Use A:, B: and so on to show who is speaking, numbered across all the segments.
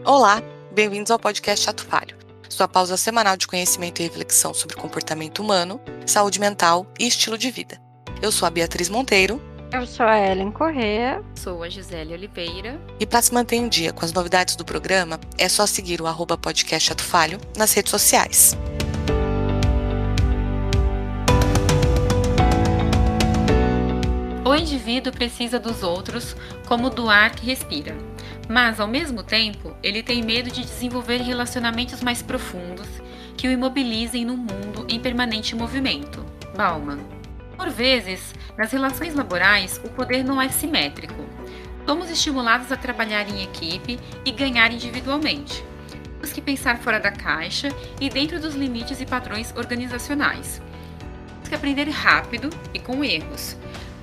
A: Olá, bem-vindos ao podcast Ato Falho, sua pausa semanal de conhecimento e reflexão sobre comportamento humano, saúde mental e estilo de vida. Eu sou a Beatriz Monteiro.
B: Eu sou a Ellen Corrêa.
C: Sou a Gisele Oliveira.
A: E para se manter em dia com as novidades do programa, é só seguir o @podcast Ato Falho nas redes sociais.
C: O indivíduo precisa dos outros como do ar que respira, mas, ao mesmo tempo, ele tem medo de desenvolver relacionamentos mais profundos que o imobilizem num mundo em permanente movimento. Bauman. Por vezes, nas relações laborais, o poder não é simétrico. Somos estimulados a trabalhar em equipe e ganhar individualmente. Temos que pensar fora da caixa e dentro dos limites e padrões organizacionais. Temos que aprender rápido e com erros,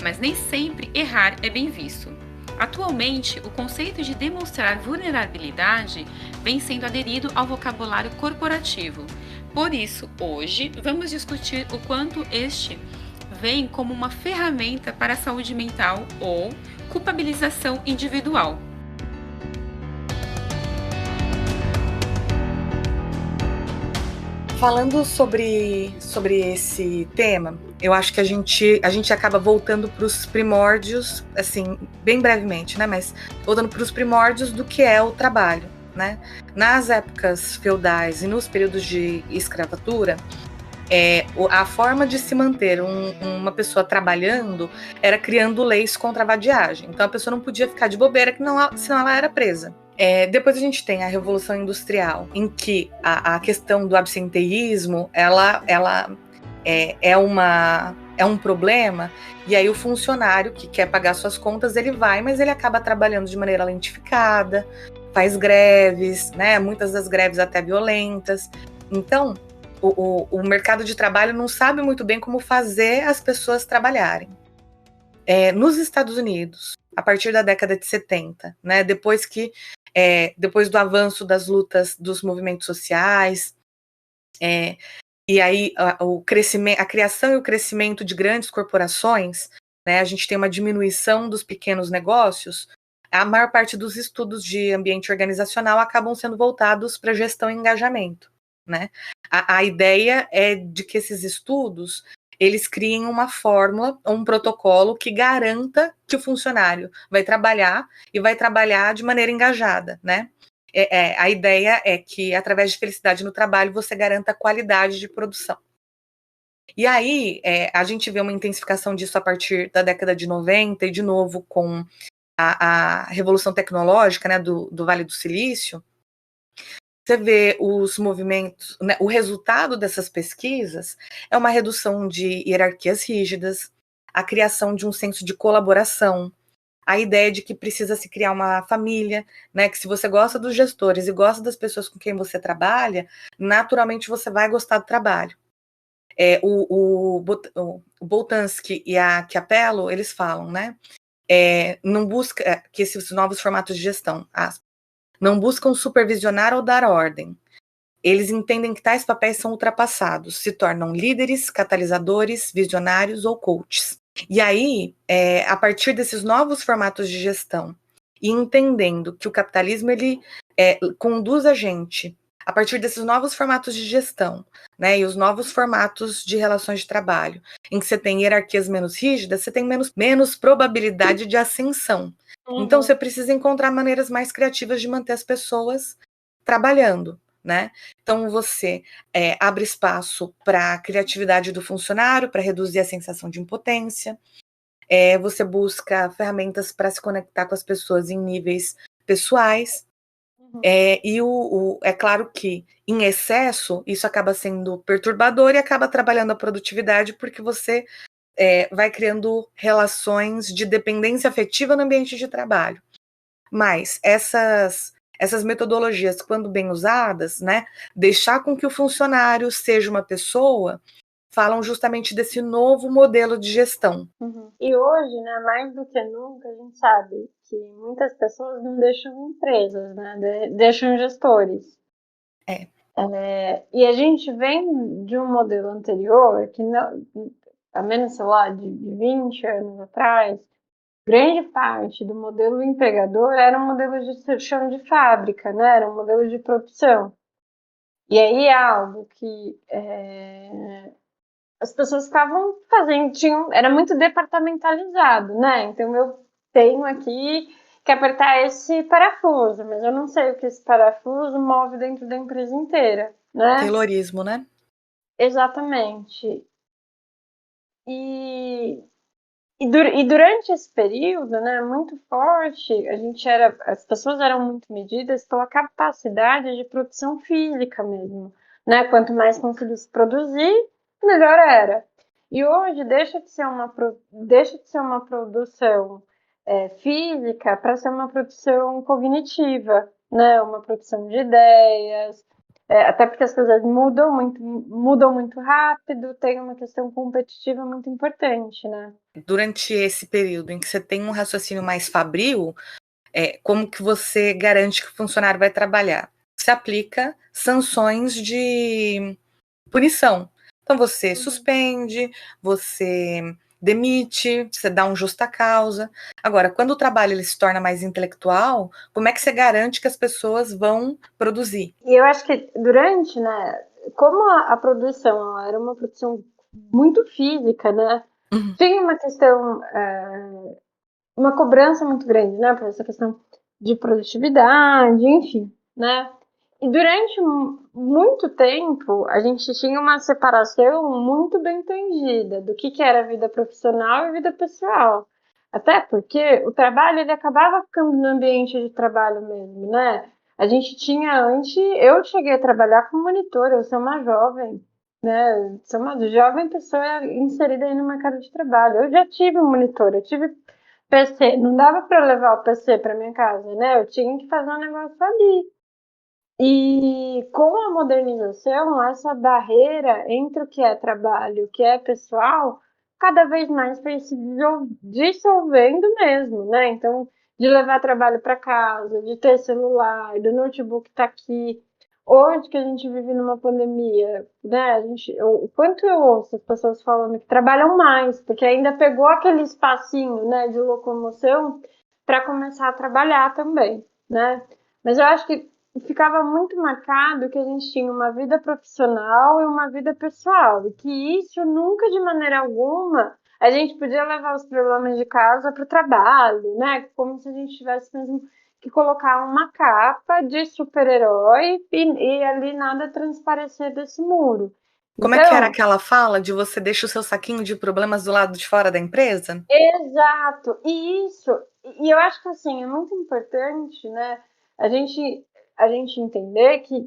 C: mas nem sempre errar é bem visto. Atualmente, o conceito de demonstrar vulnerabilidade vem sendo aderido ao vocabulário corporativo. Por isso, hoje, vamos discutir o quanto este vem como uma ferramenta para a saúde mental ou culpabilização individual.
A: Falando sobre esse tema, eu acho que a gente acaba voltando para os primórdios, assim, bem brevemente, né? Mas voltando para os primórdios do que é o trabalho, né? Nas épocas feudais e nos períodos de escravatura, a forma de se manter uma pessoa trabalhando era criando leis contra a vadiagem. Então a pessoa não podia ficar de bobeira, senão ela era presa. Depois a gente tem a Revolução Industrial, em que a questão do absenteísmo ela é um problema, e aí o funcionário que quer pagar suas contas, ele vai, mas ele acaba trabalhando de maneira lentificada, faz greves, né? Muitas das greves até violentas. Então, o mercado de trabalho não sabe muito bem como fazer as pessoas trabalharem. Nos Estados Unidos, a partir da década de 70, né, depois do avanço das lutas dos movimentos sociais, e aí a criação e o crescimento de grandes corporações, né, a gente tem uma diminuição dos pequenos negócios. A maior parte dos estudos de ambiente organizacional acabam sendo voltados para gestão e engajamento, né? A ideia é de que esses estudos eles criem uma fórmula, um protocolo que garanta que o funcionário vai trabalhar e vai trabalhar de maneira engajada, né? A ideia é que, através de felicidade no trabalho, você garanta qualidade de produção. E aí, a gente vê uma intensificação disso a partir da década de 90 e, de novo, com a revolução tecnológica, né, do Vale do Silício. Você vê os movimentos, né, o resultado dessas pesquisas é uma redução de hierarquias rígidas, a criação de um senso de colaboração, a ideia de que precisa se criar uma família, né, que se você gosta dos gestores e gosta das pessoas com quem você trabalha, naturalmente você vai gostar do trabalho. O Boltanski e a Chiapello, eles falam, né, não busca que esses novos formatos de gestão, não buscam supervisionar ou dar ordem. Eles entendem que tais papéis são ultrapassados, se tornam líderes, catalisadores, visionários ou coaches. E aí, a partir desses novos formatos de gestão, e entendendo que o capitalismo ele conduz a gente, a partir desses novos formatos de gestão, né, e os novos formatos de relações de trabalho, em que você tem hierarquias menos rígidas, você tem menos probabilidade de ascensão. Então, você precisa encontrar maneiras mais criativas de manter as pessoas trabalhando, né? Então, você abre espaço para a criatividade do funcionário, para reduzir a sensação de impotência. Você busca ferramentas para se conectar com as pessoas em níveis pessoais. E é claro que, em excesso, isso acaba sendo perturbador e acaba trabalhando a produtividade, porque você vai criando relações de dependência afetiva no ambiente de trabalho. Mas essas metodologias, quando bem usadas, né, deixar com que o funcionário seja uma pessoa, falam justamente desse novo modelo de gestão.
B: E hoje, né, mais do que nunca, a gente sabe que muitas pessoas não deixam empresas, né, deixam gestores. E a gente vem de um modelo anterior, que não, a menos, sei lá, de 20 anos atrás, grande parte do modelo empregador era um modelo de chão de fábrica, né? Era um modelo de produção. E aí é algo que as pessoas ficavam fazendo, era muito departamentalizado, né? Então eu tenho aqui que apertar esse parafuso, mas eu não sei o que esse parafuso move dentro da empresa inteira, né?
A: Taylorismo, né?
B: Exatamente. E e durante esse período, né, muito forte, as pessoas eram muito medidas pela capacidade de produção física mesmo, né? Quanto mais conseguisse produzir, melhor era. E hoje deixa de ser uma produção física para ser uma produção cognitiva, né? Uma produção de ideias, até porque as coisas mudam muito rápido, tem uma questão competitiva muito importante, né?
A: Durante esse período em que você tem um raciocínio mais fabril, como que você garante que o funcionário vai trabalhar? Você aplica sanções de punição. Então você suspende, você demite, você dá um justa causa. Agora, quando o trabalho ele se torna mais intelectual, como é que você garante que as pessoas vão produzir?
B: E eu acho que durante, né, como a produção ela era uma produção muito física, né,
A: Uhum.
B: tinha uma questão, uma cobrança muito grande, né, por essa questão de produtividade, enfim, né. E durante muito tempo a gente tinha uma separação muito bem entendida do que era vida profissional e vida pessoal. Até porque o trabalho ele acabava ficando no ambiente de trabalho mesmo, né? A gente tinha antes, eu cheguei a trabalhar como monitor, eu sou uma jovem, né? Sou uma jovem pessoa inserida aí no mercado de trabalho. Eu já tive um monitor, eu tive PC, não dava para levar o PC para minha casa, né? Eu tinha que fazer um negócio ali. E com a modernização, essa barreira entre o que é trabalho e o que é pessoal, cada vez mais foi se dissolvendo mesmo, né? Então, de levar trabalho para casa, de ter celular, do notebook tá aqui. Hoje que a gente vive numa pandemia, né? O quanto eu ouço as pessoas falando que trabalham mais, porque ainda pegou aquele espacinho, né, de locomoção para começar a trabalhar também, né? Mas eu acho que ficava muito marcado que a gente tinha uma vida profissional e uma vida pessoal, e que isso nunca, de maneira alguma, a gente podia levar os problemas de casa para o trabalho, né? Como se a gente tivesse mesmo que colocar uma capa de super-herói e ali nada transparecer desse muro.
A: Como é que era
B: Então,
A: aquela fala de você deixa o seu saquinho de problemas do lado de fora da empresa?
B: exato, e eu acho que assim, é muito importante, né, a gente, a gente entender que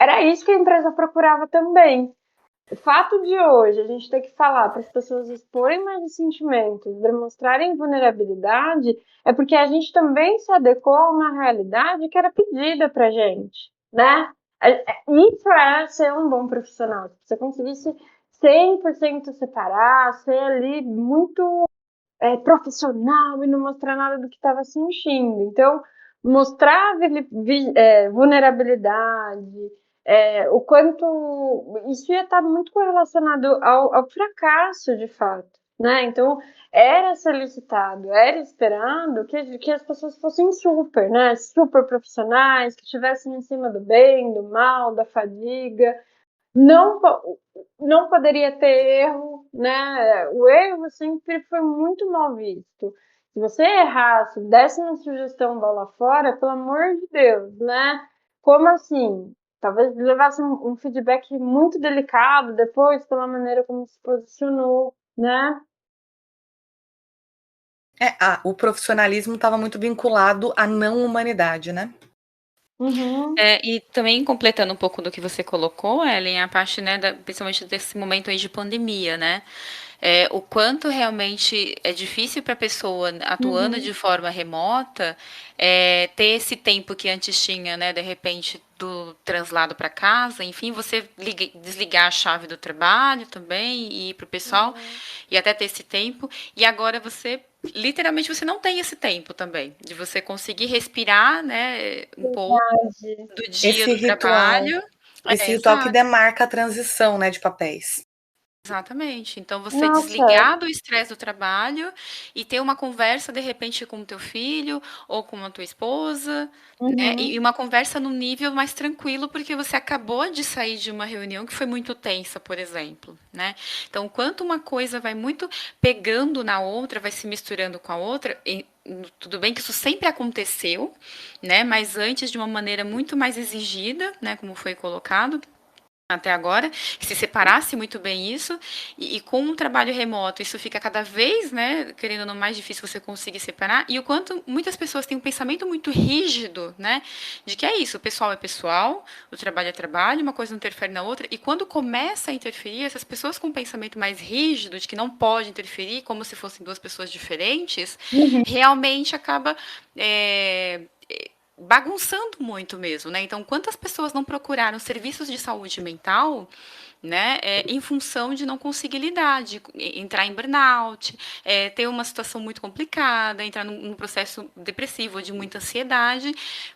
B: era isso que a empresa procurava também. O fato de hoje a gente ter que falar para as pessoas exporem mais os sentimentos, demonstrarem vulnerabilidade, é porque a gente também se adequou a uma realidade que era pedida para a gente, né? Isso é ser um bom profissional. Se você conseguisse 100% separar, ser ali muito profissional e não mostrar nada do que estava sentindo. Então, mostrar vulnerabilidade, o quanto isso ia estar muito correlacionado ao fracasso, de fato. Né? Então, era solicitado, era esperando que as pessoas fossem super, né? Super profissionais, que estivessem em cima do bem, do mal, da fadiga, não, não poderia ter erro, né? O erro sempre foi muito mal visto. Se você errasse, desse uma sugestão bola fora, pelo amor de Deus, né? Como assim? Talvez levasse um feedback muito delicado depois, pela maneira como se posicionou, né?
A: O profissionalismo estava muito vinculado à não humanidade, né?
B: Uhum.
C: E também completando um pouco do que você colocou, Ellen, a parte, né, principalmente desse momento aí de pandemia, né? O quanto realmente é difícil para a pessoa atuando
B: Uhum.
C: de forma remota ter esse tempo que antes tinha, né, de repente do translado para casa, enfim, você desligar a chave do trabalho também e ir para o pessoal e até ter esse tempo. E agora você literalmente você não tem esse tempo também de você conseguir respirar, né, um pouco
B: Verdade.
C: do dia
A: Esse
C: do
A: ritual,
C: trabalho.
A: esse ritual que
C: Exato.
A: demarca a transição, né, de papéis.
C: Exatamente. Então você
B: Nossa,
C: desligar do estresse do trabalho e ter uma conversa de repente com o teu filho ou com a tua esposa, né? E
B: uhum,
C: uma conversa num nível mais tranquilo, porque você acabou de sair de uma reunião que foi muito tensa, por exemplo, né? Então, quanto uma coisa vai muito pegando na outra, vai se misturando com a outra, tudo bem que isso sempre aconteceu, né? Mas antes de uma maneira muito mais exigida, né? Como foi colocado até agora, que se separasse muito bem isso, e com um trabalho remoto isso fica cada vez, né, querendo ou não, mais difícil você conseguir separar, e o quanto muitas pessoas têm um pensamento muito rígido, né, de que é isso, o pessoal é pessoal, o trabalho é trabalho, uma coisa não interfere na outra, e quando começa a interferir, essas pessoas com um pensamento mais rígido, de que não pode interferir, como se fossem duas pessoas diferentes,
B: uhum.
C: realmente acaba bagunçando muito mesmo, né? Então, quantas pessoas não procuraram serviços de saúde mental, né, em função de não conseguir lidar, de entrar em burnout, ter uma situação muito complicada, entrar num processo depressivo, de muita ansiedade,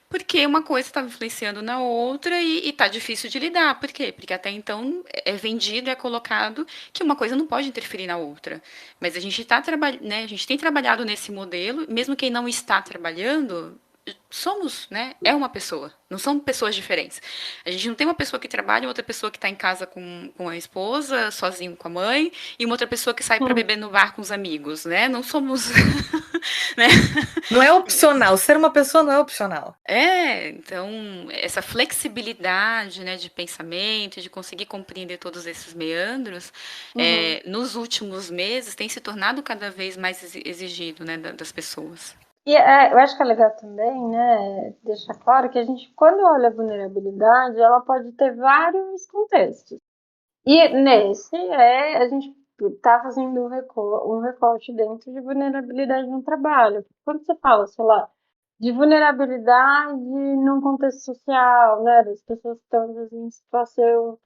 C: porque uma coisa estava influenciando na outra e está difícil de lidar. Por quê? Porque até então é vendido, é colocado que uma coisa não pode interferir na outra. Mas a gente está né, a gente tem trabalhado nesse modelo, mesmo quem não está trabalhando, somos, né? É uma pessoa. Não são pessoas diferentes. A gente não tem uma pessoa que trabalha, outra pessoa que está em casa com a esposa, sozinho com a mãe, e uma outra pessoa que sai para
B: Hum.
C: beber no bar com os amigos, né? Não somos, né?
A: Não é opcional. Ser uma pessoa não é opcional.
C: Então, essa flexibilidade, né, de pensamento, de conseguir compreender todos esses meandros,
B: Uhum.
C: nos últimos meses tem se tornado cada vez mais exigido, né, das pessoas.
B: E eu acho que é legal também, né, deixar claro que a gente, quando olha a vulnerabilidade, ela pode ter vários contextos. E nesse, a gente está fazendo um recorte dentro de vulnerabilidade no trabalho. Quando você fala, sei lá, de vulnerabilidade num contexto social, né, das pessoas que estão às vezes, em situação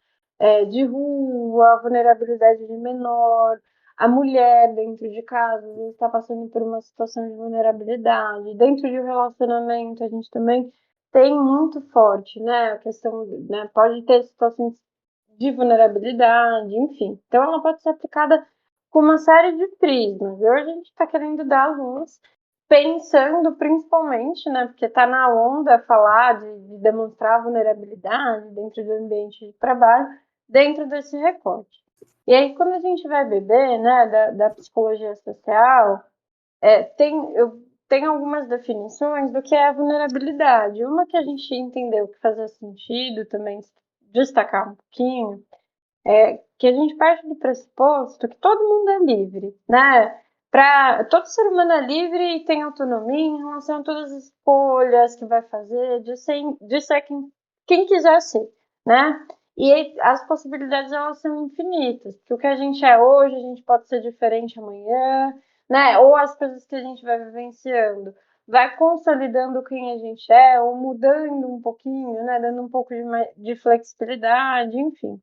B: de rua, vulnerabilidade de menor, a mulher dentro de casa às vezes está passando por uma situação de vulnerabilidade. Dentro de um relacionamento, a gente também tem muito forte, né, a questão, né, pode ter situações de vulnerabilidade, enfim. Então, ela pode ser aplicada com uma série de prismas. E hoje a gente está querendo dar luz, pensando principalmente, né, porque está na onda falar de demonstrar vulnerabilidade dentro do ambiente de trabalho, dentro desse recorte. E aí, quando a gente vai beber, né, da psicologia social, tem algumas definições do que é a vulnerabilidade. Uma que a gente entendeu que fazia sentido também destacar um pouquinho que a gente parte do pressuposto que todo mundo é livre, né? Todo ser humano é livre e tem autonomia em relação a todas as escolhas que vai fazer, de ser quem quiser ser, né? E as possibilidades elas são infinitas, porque o que a gente é hoje, a gente pode ser diferente amanhã, né? Ou as coisas que a gente vai vivenciando vai consolidando quem a gente é, ou mudando um pouquinho, né? Dando um pouco de flexibilidade, enfim.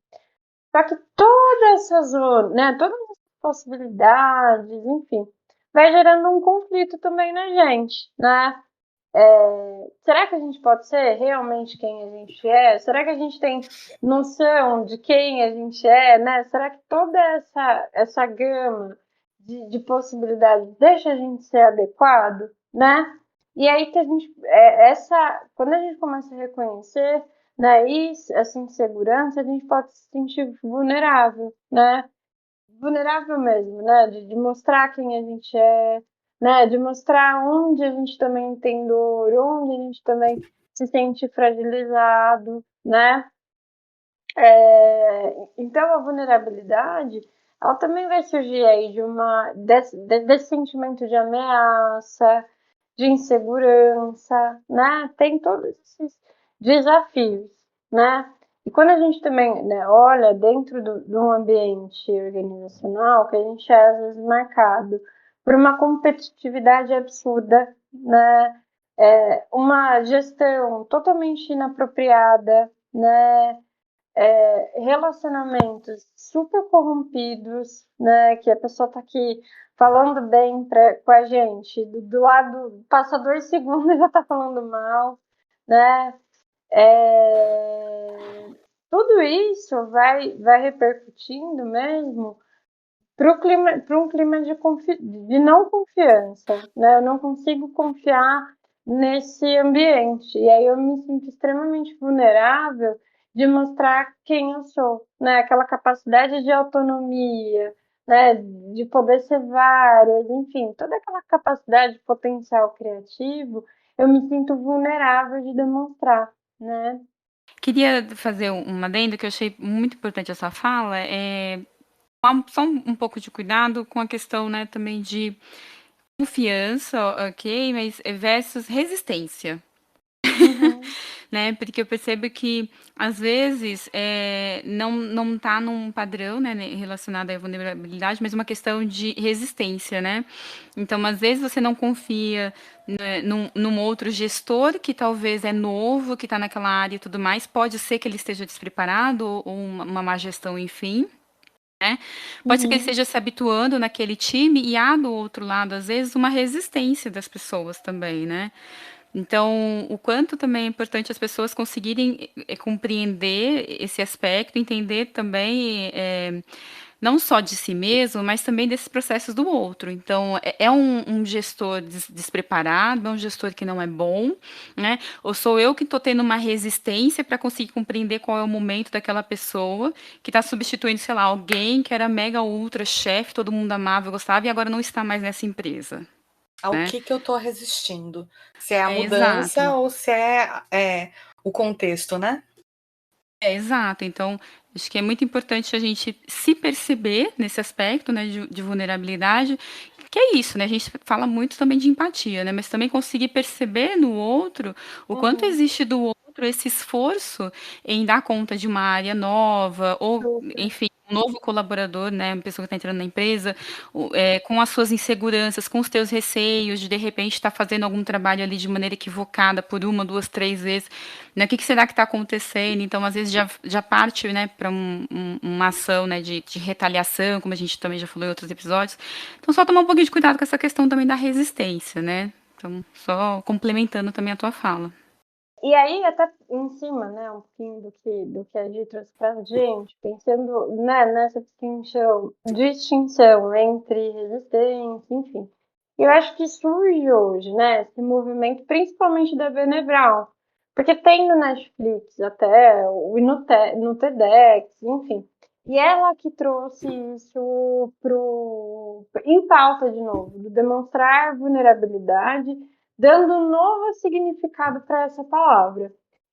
B: Só que toda essa zona, né, todas as possibilidades, enfim, vai gerando um conflito também na gente, né? Será que a gente pode ser realmente quem a gente é? Será que a gente tem noção de quem a gente é, né? Será que toda essa gama de possibilidades deixa a gente ser adequado, né? E aí que a gente, quando a gente começa a reconhecer, né, isso, essa insegurança, a gente pode se sentir vulnerável, né? Vulnerável mesmo, né? De mostrar quem a gente é, né? De mostrar onde a gente também tem dor, onde a gente também se sente fragilizado, né? Então a vulnerabilidade, ela também vai surgir aí desse sentimento de ameaça, de insegurança, né? Tem todos esses desafios, né? E quando a gente também, né, olha dentro de um ambiente organizacional, que a gente é às vezes marcado por uma competitividade absurda, né? Uma gestão totalmente inapropriada, né? Relacionamentos super corrompidos, né? Que a pessoa tá aqui falando bem com a gente, do lado, passa 2 segundos e já tá falando mal, né? tudo isso vai repercutindo mesmo para um clima de não confiança, né? Eu não consigo confiar nesse ambiente. E aí eu me sinto extremamente vulnerável de mostrar quem eu sou, né? Aquela capacidade de autonomia, né? De poder ser várias, enfim, toda aquela capacidade de potencial criativo, eu me sinto vulnerável de demonstrar, né?
C: Queria fazer um adendo que eu achei muito importante essa fala, só um pouco de cuidado com a questão, né, também de confiança, ok, mas versus resistência.
B: Uhum.
C: Né? Porque eu percebo que, às vezes, não está num padrão, né, relacionado à vulnerabilidade, mas uma questão de resistência, né? Então, às vezes, você não confia, né, num outro gestor que talvez é novo, que está naquela área e tudo mais, pode ser que ele esteja despreparado ou uma má gestão, enfim. Né? Pode ser que ele
B: Uhum.
C: esteja se habituando naquele time e há do outro lado, às vezes, uma resistência das pessoas também, né? Então, o quanto também é importante as pessoas conseguirem compreender esse aspecto, entender também, não só de si mesmo, mas também desses processos do outro. Então, é um gestor despreparado, é um gestor que não é bom, né? Ou sou eu que estou tendo uma resistência para conseguir compreender qual é o momento daquela pessoa que está substituindo, sei lá, alguém que era mega ultra chefe, todo mundo amava, gostava e agora não está mais nessa empresa,
A: Ao
C: né?
A: que eu tô resistindo? Se é a
C: Exato.
A: mudança ou se é o contexto, né?
C: Exato. Então, acho que é muito importante a gente se perceber nesse aspecto, né, de vulnerabilidade, que é isso, né? A gente fala muito também de empatia, né? Mas também conseguir perceber no outro o quanto
B: Uhum.
C: existe do outro esse esforço em dar conta de uma área nova, ou,
B: Super.
C: enfim, um novo colaborador, né? Uma pessoa que está entrando na empresa, com as suas inseguranças, com os teus receios, de repente estar fazendo algum trabalho ali de maneira equivocada por uma, duas, três vezes, né? O que será que está acontecendo? Então, às vezes, já parte, né, para uma ação, né, de retaliação, como a gente também já falou em outros episódios. Então, só tomar um pouquinho de cuidado com essa questão também da resistência, né? Então, só complementando também a tua fala.
B: E aí, até em cima, né, um pouquinho do que a Gi trouxe pra gente, pensando, né, nessa distinção entre resistência, enfim. Eu acho que surge hoje, né, esse movimento, principalmente da Brené Brown, porque tem no Netflix até, e no TEDx, enfim. E ela que trouxe isso em pauta de novo, do demonstrar vulnerabilidade, dando um novo significado para essa palavra.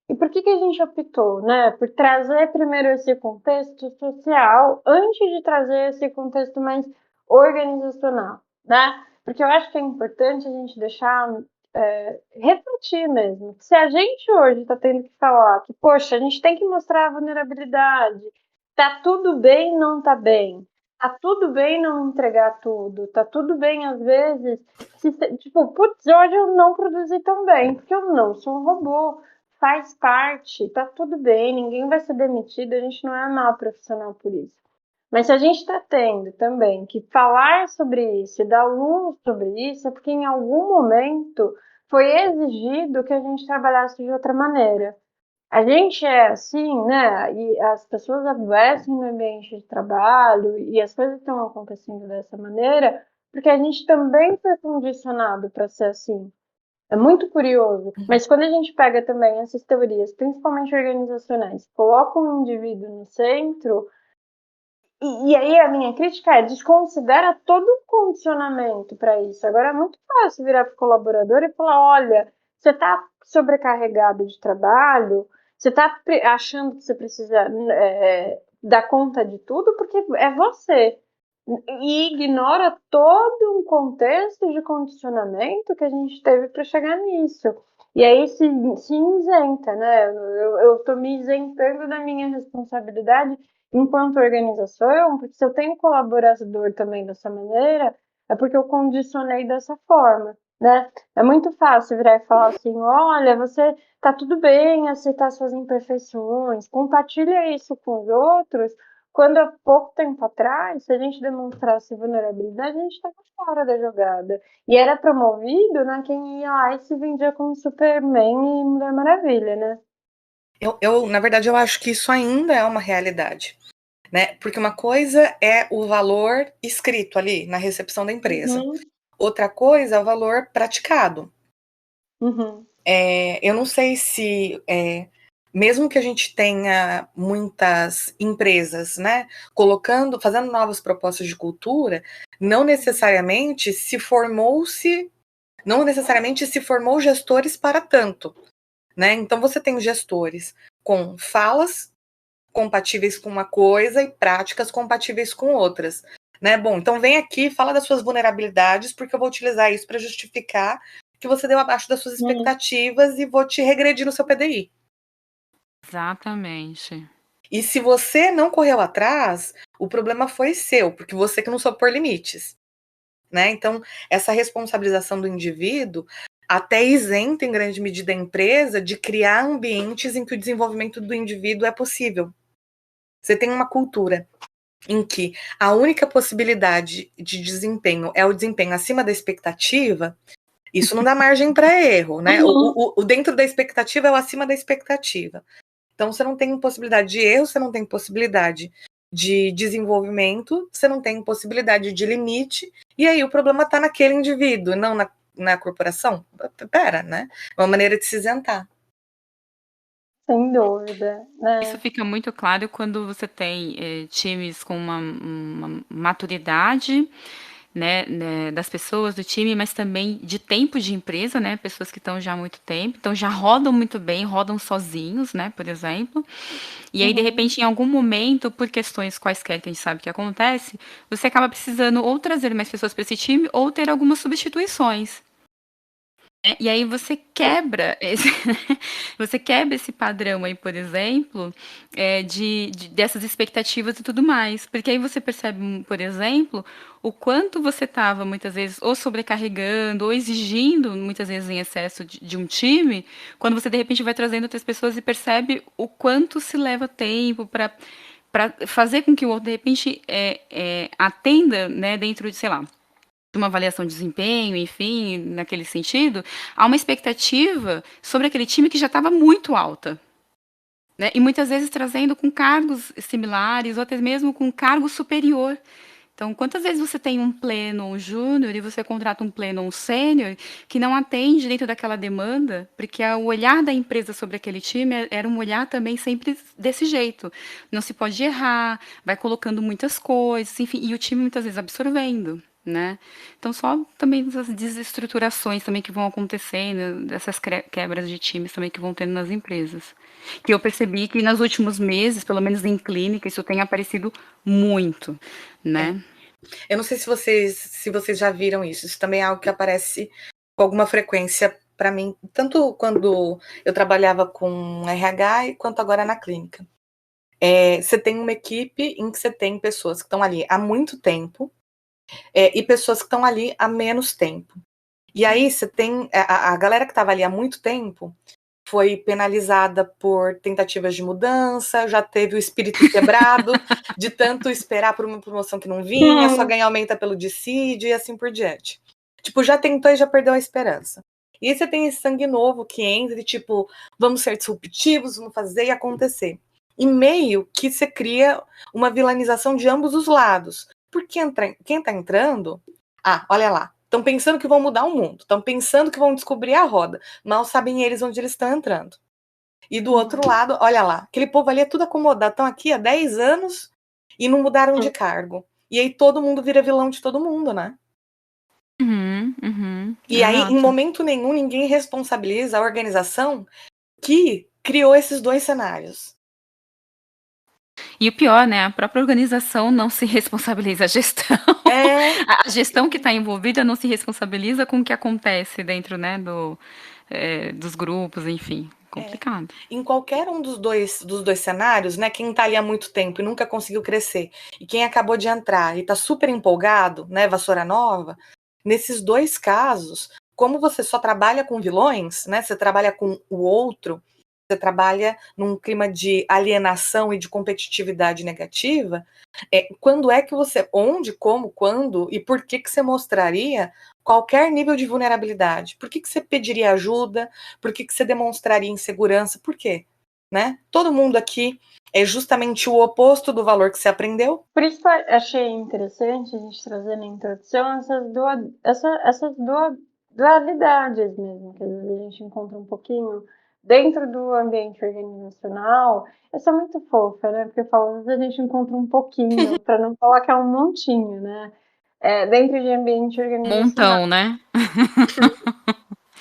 B: E por que a gente optou, né, por trazer primeiro esse contexto social antes de trazer esse contexto mais organizacional, né? Porque eu acho que é importante a gente deixar refletir mesmo. Se a gente hoje está tendo que falar que, poxa, a gente tem que mostrar a vulnerabilidade, tá tudo bem, não tá bem. Tá tudo bem não entregar tudo, tá tudo bem às vezes tipo, putz, hoje eu não produzi tão bem, porque eu não sou um robô. Faz parte, tá tudo bem, ninguém vai ser demitido, a gente não é mal profissional por isso. Mas se a gente está tendo também que falar sobre isso e dar luz sobre isso, é porque em algum momento foi exigido que a gente trabalhasse de outra maneira. A gente é assim, né? E as pessoas adoecem no ambiente de trabalho e as coisas estão acontecendo dessa maneira porque a gente também foi condicionado para ser assim. É muito curioso. Mas quando a gente pega também essas teorias, principalmente organizacionais, coloca um indivíduo no centro, e aí a minha crítica é desconsidera todo um condicionamento para isso. Agora é muito fácil virar para o colaborador e falar: olha, você está sobrecarregado de trabalho, você está achando que você precisa dar conta de tudo porque é você. E ignora todo um contexto de condicionamento que a gente teve para chegar nisso. E aí se isenta, né? Eu estou me isentando da minha responsabilidade enquanto organização, porque se eu tenho colaborador também dessa maneira, é porque eu condicionei dessa forma, né? É muito fácil virar e falar assim, olha, você tá tudo bem aceitar suas imperfeições, compartilha isso com os outros, quando há pouco tempo atrás, se a gente demonstrasse vulnerabilidade, a gente estava fora da jogada. E era promovido, né, quem ia lá e se vendia como Superman e Mulher Maravilha, né?
A: Na verdade, eu acho que isso ainda é uma realidade, né? Porque uma coisa é o valor escrito ali na recepção da empresa, outra coisa é o valor praticado. Eu não sei se, mesmo que a gente tenha muitas empresas, né, fazendo novas propostas de cultura, não necessariamente se formou gestores para tanto, né? Então você tem gestores com falas compatíveis com uma coisa e práticas compatíveis com outras, né? Bom, então vem aqui, fala das suas vulnerabilidades, porque eu vou utilizar isso para justificar que você deu abaixo das suas expectativas e vou te regredir no seu PDI.
C: Exatamente.
A: E se você não correu atrás, o problema foi seu, porque você que não soube pôr limites, né? Então, essa responsabilização do indivíduo até isenta em grande medida a empresa de criar ambientes em que o desenvolvimento do indivíduo é possível. Você tem uma cultura em que a única possibilidade de desempenho é o desempenho acima da expectativa, isso não dá margem para erro, né? O dentro da expectativa é o acima da expectativa. Então, você não tem possibilidade de erro, você não tem possibilidade de desenvolvimento, você não tem possibilidade de limite, e aí o problema está naquele indivíduo, não na corporação. Pera, né? É uma maneira de se isentar.
B: Sem dúvida, né?
C: Isso fica muito claro quando você tem times com uma maturidade, né, das pessoas do time, mas também de tempo de empresa, né, pessoas que estão já há muito tempo, então já rodam muito bem, rodam sozinhos, né, por exemplo. E aí, de repente, em algum momento, por questões quaisquer que a gente sabe que acontece, você acaba precisando ou trazer mais pessoas para esse time ou ter algumas substituições. E aí você quebra esse padrão aí, por exemplo, dessas expectativas e tudo mais. Porque aí você percebe, por exemplo, o quanto você estava muitas vezes ou sobrecarregando ou exigindo muitas vezes em excesso de um time, quando você de repente vai trazendo outras pessoas e percebe o quanto se leva tempo para fazer com que o outro de repente atenda, né, dentro de, sei lá, uma avaliação de desempenho, enfim, naquele sentido, há uma expectativa sobre aquele time que já estava muito alta. Né? E muitas vezes trazendo com cargos similares, ou até mesmo com cargo superior. Então, quantas vezes você tem um pleno ou um júnior e você contrata um pleno ou um sênior que não atende dentro daquela demanda, porque o olhar da empresa sobre aquele time era um olhar também sempre desse jeito. Não se pode errar, vai colocando muitas coisas, enfim, e o time muitas vezes absorvendo. Né? Então, só também essas desestruturações também que vão acontecendo, dessas quebras de times também que vão tendo nas empresas. Que eu percebi que nos últimos meses, pelo menos em clínica, isso tem aparecido muito, né?
A: Eu não sei se vocês já viram isso. Isso também é algo que aparece com alguma frequência para mim, tanto quando eu trabalhava com RH quanto agora na clínica. Você tem uma equipe em que você tem pessoas que estão ali há muito tempo, e pessoas que estão ali há menos tempo. E aí você tem a galera que estava ali há muito tempo foi penalizada por tentativas de mudança, já teve o espírito quebrado de tanto esperar por uma promoção que não vinha, só ganhar aumenta pelo dissídio e assim por diante. Tipo, já tentou e já perdeu a esperança. E aí você tem esse sangue novo que entra e tipo, vamos ser disruptivos, vamos fazer e acontecer. E meio que você cria uma vilanização de ambos os lados. Porque quem tá entrando, olha lá, estão pensando que vão mudar o mundo, estão pensando que vão descobrir a roda, mal sabem eles onde eles estão entrando. E do outro lado, olha lá, aquele povo ali é tudo acomodado, estão aqui há 10 anos e não mudaram de cargo. E aí todo mundo vira vilão de todo mundo, né? E aí, em momento nenhum, ninguém responsabiliza a organização que criou esses dois cenários.
C: E o pior, né? A própria organização não se responsabiliza, a gestão. A gestão que está envolvida não se responsabiliza com o que acontece dentro, né, dos grupos, enfim. Complicado.
A: Em qualquer um dos dois cenários, né? Quem está ali há muito tempo e nunca conseguiu crescer, e quem acabou de entrar e está super empolgado, né? Vassoura nova, nesses dois casos, como você só trabalha com vilões, né? Você trabalha com o outro, você trabalha num clima de alienação e de competitividade negativa, quando é que você, onde, como, quando e por que você mostraria qualquer nível de vulnerabilidade? Por que você pediria ajuda? Por que você demonstraria insegurança? Por quê? né? Todo mundo aqui é justamente o oposto do valor que você aprendeu.
B: Por isso que eu achei interessante a gente trazer na introdução essas dualidades mesmo, que às vezes a gente encontra um pouquinho dentro do ambiente organizacional. Eu sou muito fofa, né? Porque eu falo, às vezes a gente encontra um pouquinho, para não falar que é um montinho, né? Dentro de ambiente organizacional.
C: Montão, né?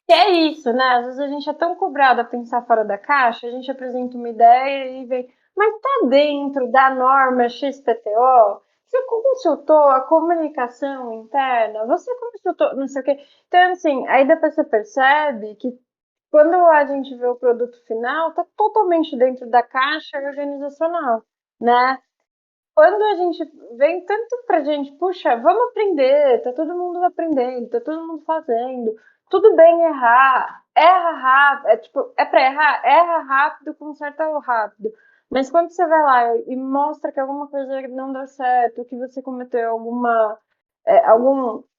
B: Que é isso, né? Às vezes a gente é tão cobrado a pensar fora da caixa, a gente apresenta uma ideia e vem, mas tá dentro da norma XPTO? Você consultou a comunicação interna? Você consultou não sei o quê? Então, assim, aí depois você percebe que quando a gente vê o produto final, tá totalmente dentro da caixa organizacional, né? Quando a gente vem tanto pra gente, puxa, vamos aprender, tá todo mundo aprendendo, tá todo mundo fazendo, tudo bem errar, erra rápido, é pra errar, erra rápido, conserta rápido. Mas quando você vai lá e mostra que alguma coisa não deu certo, que você cometeu algum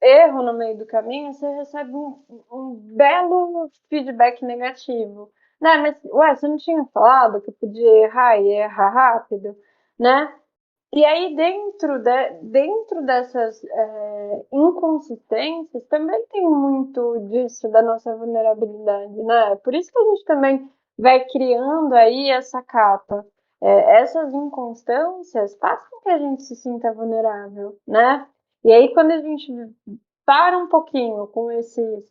B: erro no meio do caminho, você recebe um belo feedback negativo. Né? Mas, ué, você não tinha falado que eu podia errar e errar rápido? Né? E aí, dentro dessas inconsistências, também tem muito disso da nossa vulnerabilidade, né? Por isso que a gente também vai criando aí essa capa. Essas inconstâncias fazem com que a gente se sinta vulnerável, né? E aí, quando a gente para um pouquinho com esses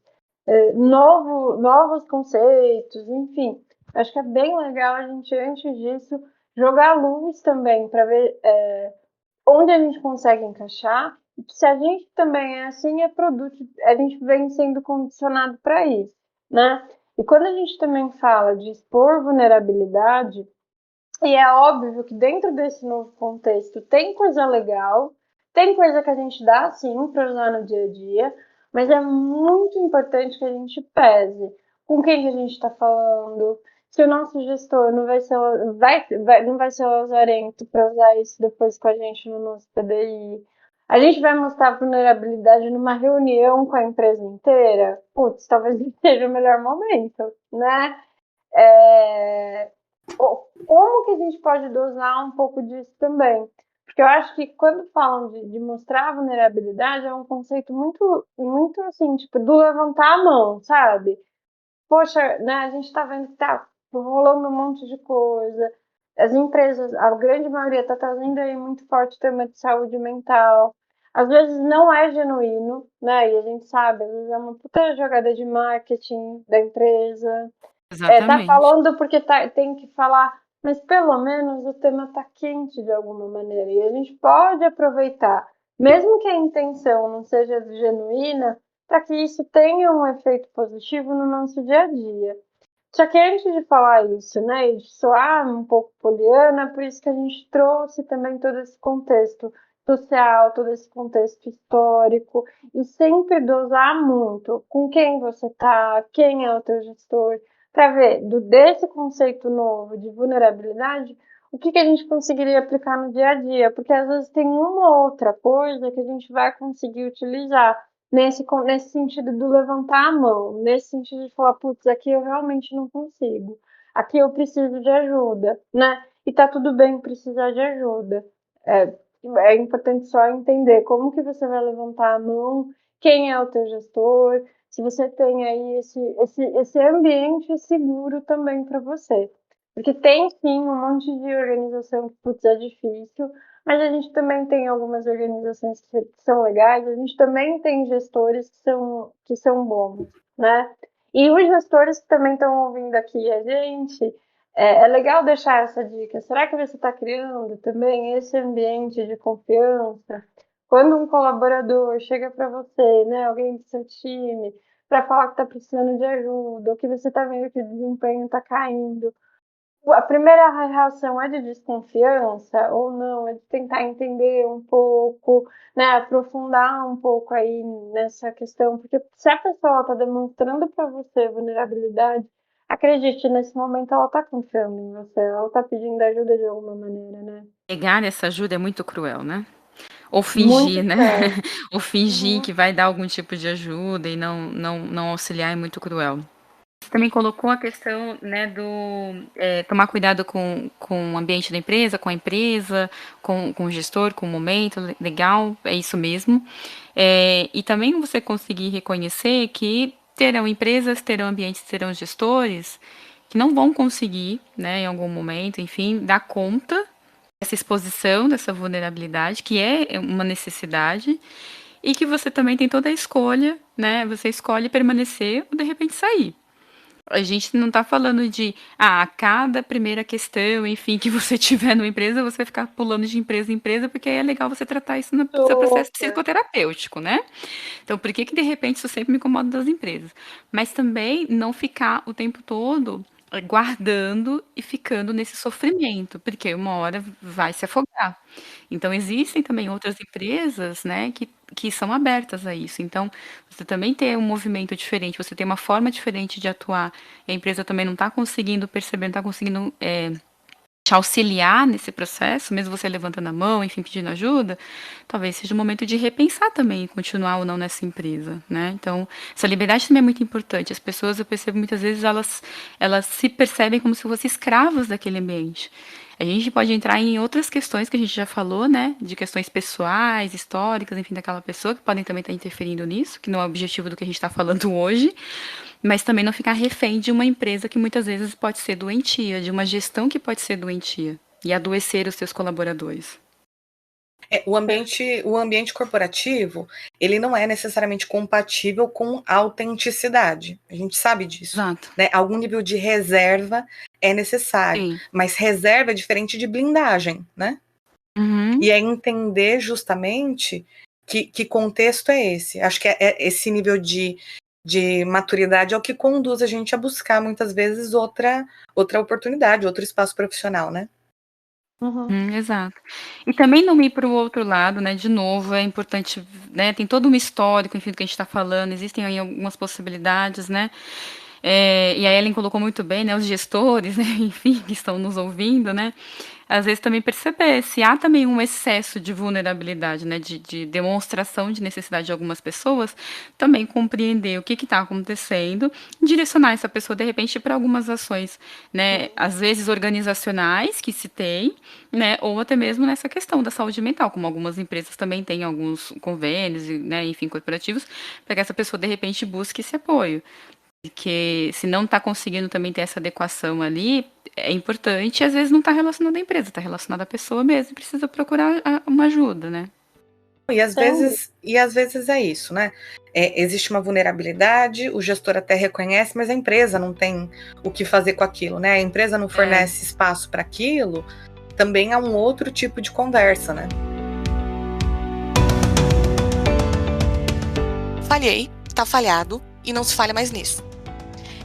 B: novos conceitos, enfim, acho que é bem legal a gente, antes disso, jogar luz também para ver onde a gente consegue encaixar. Se a gente também é assim, é produto, a gente vem sendo condicionado para isso, né? E quando a gente também fala de expor vulnerabilidade, e é óbvio que dentro desse novo contexto tem coisa legal, tem coisa que a gente dá sim para usar no dia a dia, mas é muito importante que a gente pese com quem que a gente está falando, se o nosso gestor não vai ser, não vai ser lazarento para usar isso depois com a gente no nosso PDI. A gente vai mostrar vulnerabilidade numa reunião com a empresa inteira? Putz, talvez não seja o melhor momento, né? Como que a gente pode dosar um pouco disso também? Porque eu acho que quando falam de mostrar vulnerabilidade, é um conceito muito, muito assim, tipo, do levantar a mão, sabe? Poxa, né, a gente está vendo que tá rolando um monte de coisa. As empresas, a grande maioria está trazendo aí muito forte o tema de saúde mental. Às vezes não é genuíno, né? E a gente sabe, às vezes é uma puta jogada de marketing da empresa. Tá
C: Exatamente.
B: falando porque tem que falar, mas pelo menos o tema tá quente de alguma maneira. E a gente pode aproveitar, mesmo que a intenção não seja genuína, para que isso tenha um efeito positivo no nosso dia a dia. Só que antes de falar isso, né, e de soar um pouco poliana, por isso que a gente trouxe também todo esse contexto social, todo esse contexto histórico, e sempre dosar muito com quem você tá, quem é o teu gestor, para ver desse conceito novo de vulnerabilidade, o que a gente conseguiria aplicar no dia a dia, porque às vezes tem uma outra coisa que a gente vai conseguir utilizar nesse sentido do levantar a mão, nesse sentido de falar, putz, aqui eu realmente não consigo, aqui eu preciso de ajuda, né? E tá tudo bem precisar de ajuda. É importante só entender como que você vai levantar a mão, quem é o teu gestor, se você tem aí esse ambiente seguro também para você. Porque tem sim um monte de organização que, putz, é difícil, mas a gente também tem algumas organizações que são legais, a gente também tem gestores que são bons, né? E os gestores que também estão ouvindo aqui a gente, é legal deixar essa dica. Será que você está criando também esse ambiente de confiança? Quando um colaborador chega para você, né, alguém do seu time, para falar que está precisando de ajuda, ou que você está vendo que o desempenho está caindo, a primeira reação é de desconfiança ou não? É de tentar entender um pouco, né, aprofundar um pouco aí nessa questão, porque se a pessoa está demonstrando para você vulnerabilidade, acredite, nesse momento ela está confiando em você, ela está pedindo ajuda de alguma maneira, né?
C: Negar essa ajuda é muito cruel, né? Ou
B: Muito
C: fingir, né?
B: sério.
C: Ou fingir
B: Uhum.
C: que vai dar algum tipo de ajuda e não auxiliar é muito cruel. Você também colocou a questão, né, do tomar cuidado com o ambiente da empresa, com a empresa, com o gestor, com o momento, legal, é isso mesmo. E também você conseguir reconhecer que terão empresas, terão ambientes, terão gestores que não vão conseguir, né, em algum momento, enfim, dar conta dessa exposição, dessa vulnerabilidade, que é uma necessidade, e que você também tem toda a escolha, né? Você escolhe permanecer ou de repente sair. A gente não está falando de, a cada primeira questão, enfim, que você tiver numa empresa, você vai ficar pulando de empresa em empresa, porque aí é legal você tratar isso no seu processo
B: Super.
C: psicoterapêutico, né? Então, por que que de repente isso sempre me incomoda das empresas? Mas também não ficar o tempo todo guardando e ficando nesse sofrimento, porque uma hora vai se afogar. Então, existem também outras empresas, né, que são abertas a isso. Então, você também tem um movimento diferente, você tem uma forma diferente de atuar, e a empresa também não está conseguindo perceber, não está conseguindo te auxiliar nesse processo, mesmo você levantando a mão, enfim, pedindo ajuda, talvez seja o momento de repensar também, continuar ou não nessa empresa, né? Então, essa liberdade também é muito importante. As pessoas, eu percebo muitas vezes, elas se percebem como se fossem escravas daquele ambiente. A gente pode entrar em outras questões que a gente já falou, né? De questões pessoais, históricas, enfim, daquela pessoa, que podem também estar interferindo nisso, que não é o objetivo do que a gente está falando hoje, mas também não ficar refém de uma empresa que muitas vezes pode ser doentia, de uma gestão que pode ser doentia e adoecer os seus colaboradores.
A: O ambiente corporativo, ele não é necessariamente compatível com autenticidade. A gente sabe disso,
C: Exato.
A: né? Algum nível de reserva é necessário,
C: Sim.
A: mas reserva é diferente de blindagem, né?
C: Uhum.
A: E é entender justamente que contexto é esse. Acho que é esse nível de maturidade é o que conduz a gente a buscar muitas vezes outra oportunidade, outro espaço profissional, né?
C: Exato. E também não ir para o outro lado, né? De novo, é importante, né? Tem todo um histórico, enfim, do que a gente está falando, existem aí algumas possibilidades, né? E a Ellen colocou muito bem, né? Os gestores, né? Enfim, que estão nos ouvindo, né? Às vezes também perceber se há também um excesso de vulnerabilidade, né? De demonstração de necessidade de algumas pessoas, também compreender o que está acontecendo, direcionar essa pessoa, de repente, para algumas ações, né? Às vezes organizacionais que se tem, né? Ou até mesmo nessa questão da saúde mental, como algumas empresas também têm alguns convênios, né? Enfim, corporativos, para que essa pessoa, de repente, busque esse apoio. Porque se não está conseguindo também ter essa adequação ali, é importante, e às vezes não está relacionado à empresa, está relacionado à pessoa mesmo, precisa procurar uma ajuda, né?
A: E às vezes é isso, né? Existe uma vulnerabilidade, o gestor até reconhece, mas a empresa não tem o que fazer com aquilo, né? A empresa não fornece espaço para aquilo, também há um outro tipo de conversa, né?
D: Falhei, tá falhado e não se falha mais nisso.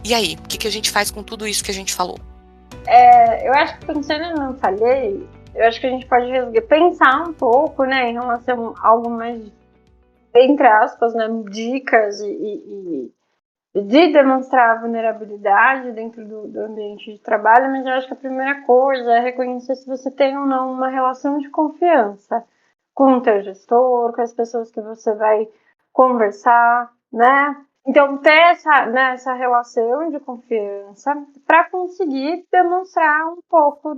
D: E aí, o que a gente faz com tudo isso que a gente falou?
B: Eu acho que pensando no falhei, eu acho que a gente pode pensar um pouco, né, em relação a algumas, entre aspas, né, dicas e de demonstrar a vulnerabilidade dentro do ambiente de trabalho, mas eu acho que a primeira coisa é reconhecer se você tem ou não uma relação de confiança com o teu gestor, com as pessoas que você vai conversar, né? Então, ter essa relação de confiança para conseguir demonstrar um pouco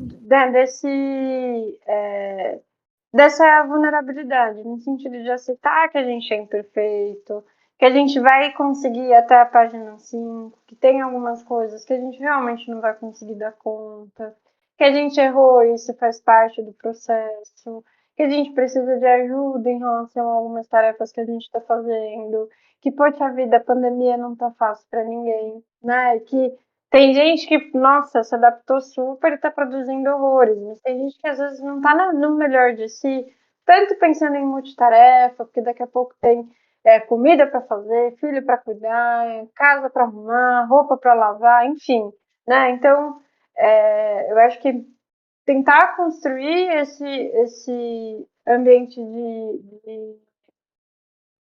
B: dessa vulnerabilidade, no sentido de aceitar que a gente é imperfeito, que a gente vai conseguir ir até a página 5, que tem algumas coisas que a gente realmente não vai conseguir dar conta, que a gente errou e isso faz parte do processo, que a gente precisa de ajuda em relação a algumas tarefas que a gente está fazendo, que, poxa vida, a pandemia não tá fácil para ninguém, né? Que tem gente que, nossa, se adaptou super e tá produzindo horrores, mas tem gente que às vezes não tá no melhor de si, tanto pensando em multitarefa, porque daqui a pouco tem comida para fazer, filho para cuidar, casa para arrumar, roupa para lavar, enfim, né? Então, eu acho que tentar construir esse ambiente de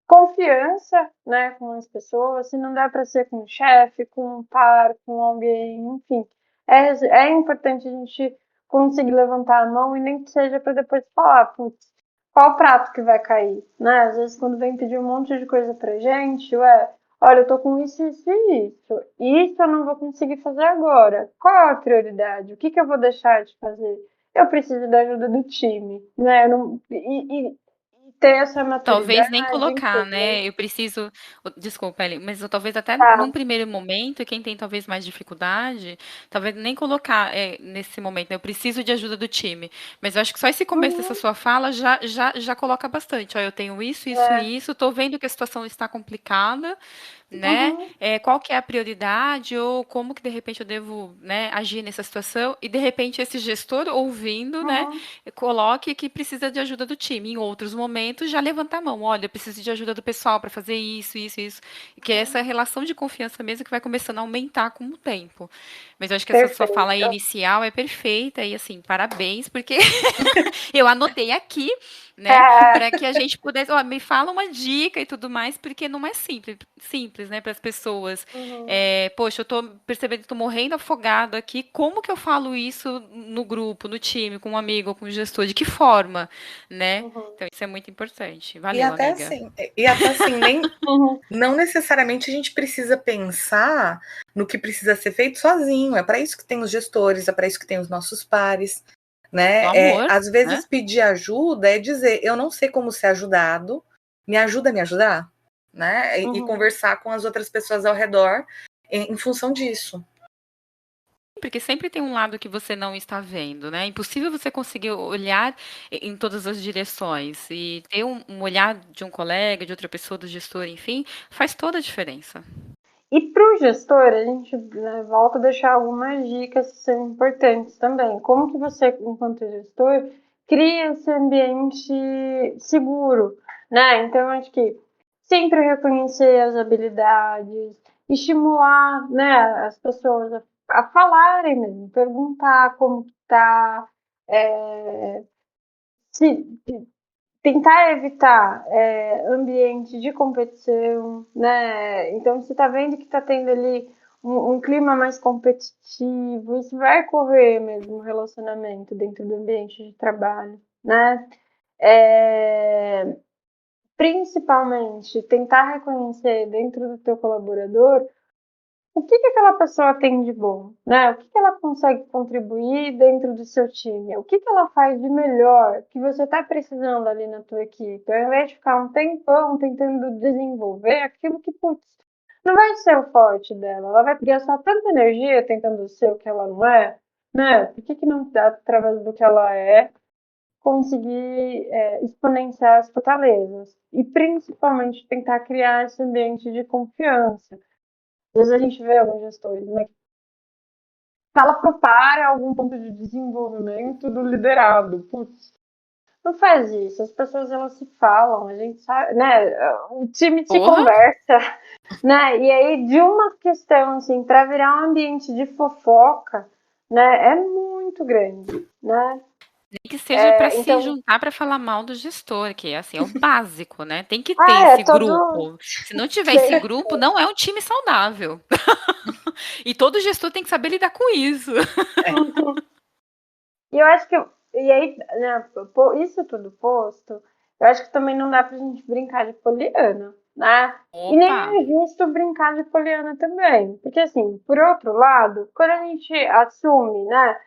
B: confiança, né, com as pessoas, se não dá para ser com o chefe, com um par, com alguém, enfim. É importante a gente conseguir levantar a mão e nem que seja para depois falar, putz, qual prato que vai cair, né? Às vezes quando vem pedir um monte de coisa pra gente, olha, eu tô com isso, isso e isso. Isso eu não vou conseguir fazer agora. Qual é a prioridade? O que eu vou deixar de fazer? Eu preciso da ajuda do time, né? Eu não, e ter essa
C: Talvez nem
B: maturidade,
C: colocar,
B: enfim, né?
C: né, eu preciso desculpa, Eli, mas eu talvez até num
B: Tá.
C: primeiro momento, quem tem talvez mais dificuldade, talvez nem colocar, nesse momento, né, eu preciso de ajuda do time, mas eu acho que só esse começo dessa
B: Uhum,
C: sua fala já coloca bastante. "Ó, eu tenho isso, isso
B: é,
C: e isso, tô vendo que a situação está complicada, né,
B: uhum,
C: qual que é a prioridade ou como que de repente eu devo, né, agir nessa situação", e de repente esse gestor ouvindo, né,
B: uhum,
C: coloque que precisa de ajuda do time. Em outros momentos, já levanta a mão. Olha, eu preciso de ajuda do pessoal para fazer isso, isso, isso. E que é essa relação de confiança mesmo que vai começando a aumentar com o tempo. Mas eu acho que essa sua fala aí
B: perfeito.
C: inicial é perfeita e assim, parabéns, porque eu anotei aqui, né,
B: É,
C: para que a gente pudesse, ó, me fala uma dica e tudo mais, porque não é simples, né, para as pessoas.
B: uhum,
C: Poxa, eu tô percebendo que tô morrendo afogado aqui. Como que eu falo isso no grupo, no time, com um amigo, ou com um gestor? De que forma, né?
B: uhum,
C: Então isso é muito importante.
A: E
C: Valeu,
A: até
C: amiga.
A: assim, nem
B: uhum,
A: não necessariamente a gente precisa pensar no que precisa ser feito sozinho. É para isso que tem os gestores, é para isso que tem os nossos pares,
C: Do
A: né?
C: amor,
A: Às
C: né?
A: vezes pedir ajuda é dizer, eu não sei como ser ajudado, me ajuda a me ajudar, né? E
B: uhum.
A: conversar com as outras pessoas ao redor em função disso.
C: Porque sempre tem um lado que você não está vendo, né? É impossível você conseguir olhar em todas as direções. E ter um olhar de um colega, de outra pessoa, do gestor, enfim, faz toda a diferença.
B: E para o gestor, a gente, né, volta a deixar algumas dicas que são importantes também. Como que você, enquanto gestor, cria esse ambiente seguro, né? Então, acho que sempre reconhecer as habilidades, estimular, né, as pessoas a falarem mesmo, perguntar como que tá, é, se, tentar evitar ambiente de competição, né? Então, você está vendo que está tendo ali um clima mais competitivo, isso vai correr mesmo no relacionamento dentro do ambiente de trabalho, né? É, principalmente, tentar reconhecer dentro do teu colaborador o que aquela pessoa tem de bom, né? O que ela consegue contribuir dentro do seu time? O que ela faz de melhor que você está precisando ali na tua equipe? Ao invés de ficar um tempão tentando desenvolver aquilo que, putz, não vai ser o forte dela. Ela vai gastar tanta energia tentando ser o que ela não é, né? Por que não dá, através do que ela é, conseguir exponenciar as fortalezas? E principalmente tentar criar esse ambiente de confiança. Às vezes a gente vê alguns gestores, né, fala pro par algum ponto de desenvolvimento do liderado. Putz, não faz isso. As pessoas elas se falam, a gente sabe, né? O time se
C: Porra!
B: conversa, né? E aí de uma questão assim para virar um ambiente de fofoca, né? É muito grande, né?
C: Nem que seja para se
B: Então,
C: juntar para falar mal do gestor, que assim, é o básico, né? Tem que ter
B: é
C: esse
B: todo.
C: grupo. Se não tiver esse grupo, não é um time saudável. E todo gestor tem que saber lidar com isso.
A: É.
B: E eu acho que, e aí, né, isso tudo posto, eu acho que também não dá pra gente brincar de poliana, né? E
C: Opa!
B: nem é justo brincar de poliana também. Porque, assim, por outro lado, quando a gente assume, né,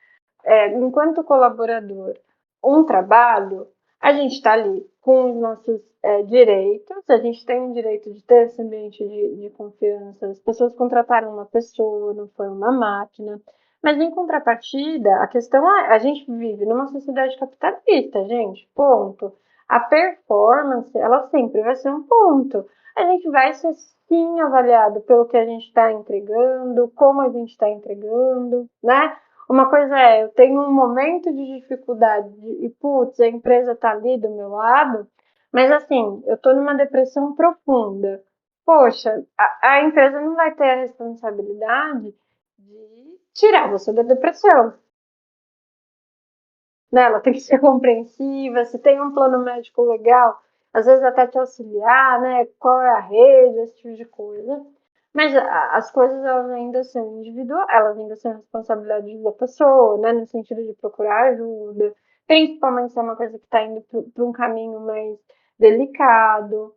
B: enquanto colaborador, um trabalho, a gente está ali com os nossos direitos, a gente tem o direito de ter esse ambiente de confiança, as pessoas contrataram uma pessoa, não foi uma máquina. Mas em contrapartida, a questão é, a gente vive numa sociedade capitalista, gente, ponto. A performance, ela sempre vai ser um ponto. A gente vai ser sim avaliado pelo que a gente está entregando, como a gente está entregando, né? Uma coisa é, eu tenho um momento de dificuldade e, putz, a empresa está ali do meu lado, mas assim, eu estou numa depressão profunda. Poxa, a empresa não vai ter a responsabilidade de tirar você da depressão, né? Ela tem que ser compreensiva, se tem um plano médico legal, às vezes até te auxiliar, né? Qual é a rede, esse tipo de coisa. Mas as coisas elas ainda são individuais, elas ainda são responsabilidade da pessoa, né? No sentido de procurar ajuda, principalmente se é uma coisa que está indo para um caminho mais delicado.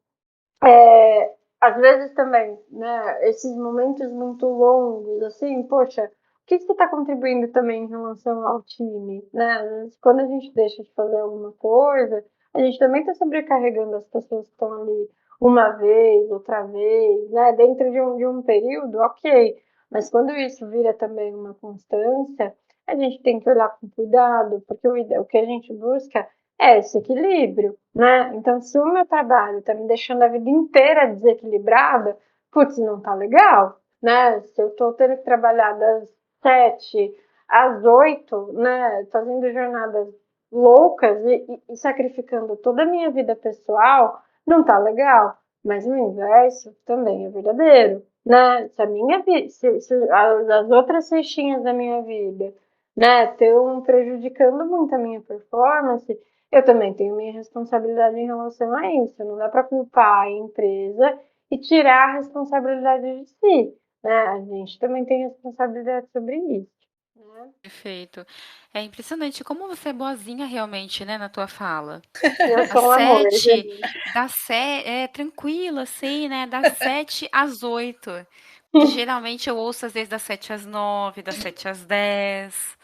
B: às vezes também, né, esses momentos muito longos, assim, poxa, o que você está contribuindo também em relação ao time, né? Às vezes, quando a gente deixa de fazer alguma coisa, a gente também está sobrecarregando as pessoas que estão ali uma vez, outra vez, né? Dentro de um período, ok. Mas quando isso vira também uma constância, a gente tem que olhar com cuidado, porque o que a gente busca é esse equilíbrio, né? Então, se o meu trabalho está me deixando a vida inteira desequilibrada, putz, não tá legal, né? Se eu estou tendo que trabalhar das 7 às 8, né? Fazendo jornadas loucas e sacrificando toda a minha vida pessoal, não tá legal. Mas o inverso também é verdadeiro, né? Se a minha vida, se as outras cestinhas da minha vida, né, estão prejudicando muito a minha performance, eu também tenho minha responsabilidade em relação a isso. Não dá para culpar a empresa e tirar a responsabilidade de si, né? A gente também tem responsabilidade sobre isso, né?
C: Perfeito. É impressionante como você é boazinha realmente, né, na tua fala.
B: Eu
C: Das
B: sou um amor,
C: 7,
B: gente.
C: tranquila, assim, né? Das 7 às 8. Que geralmente eu ouço às vezes das 7 às 9, das 7 às 10.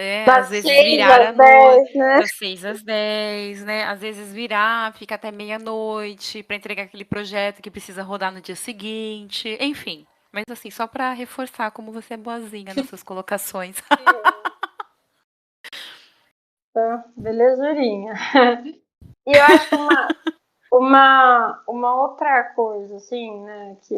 C: Às
B: Das
C: vezes
B: 6
C: virar à
B: às
C: noite,
B: 10, né?
C: das 6 às 10, né? Às vezes virar, fica até meia-noite para entregar aquele projeto que precisa rodar no dia seguinte, enfim. Mas assim, só para reforçar como você é boazinha nas suas colocações.
B: Tá, belezurinha. E eu acho que uma outra coisa, assim, né, que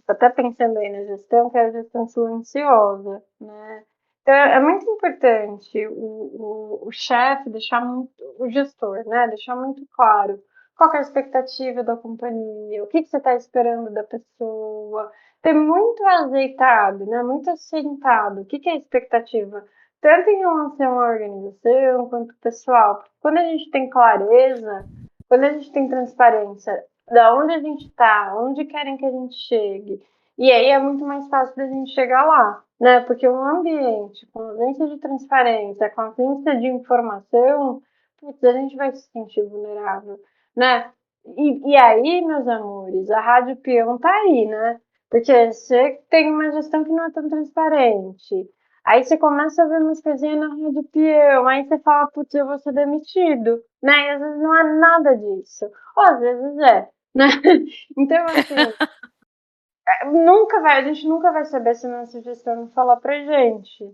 B: até pensando aí na gestão, que é a gestão silenciosa, né? Então, é muito importante o chefe deixar muito, o gestor, né, deixar muito claro qual que é a expectativa da companhia, o que você está esperando da pessoa, ter muito azeitado, né, muito assentado, o que é a expectativa, tanto em relação à organização quanto pessoal, porque quando a gente tem clareza, quando a gente tem transparência da onde a gente está, onde querem que a gente chegue, e aí é muito mais fácil da gente chegar lá, né? Porque um ambiente com ausência de transparência, com ausência de informação, putz, a gente vai se sentir vulnerável, né? E aí, meus amores, a Rádio Peão tá aí, né? Porque você tem uma gestão que não é tão transparente. Aí você começa a ver umas coisinhas na Rádio Peão, aí você fala, putz, eu vou ser demitido, né? E às vezes não é nada disso. Ou às vezes é, né? Então, assim, a gente nunca vai saber se a nossa gestão não falar pra gente.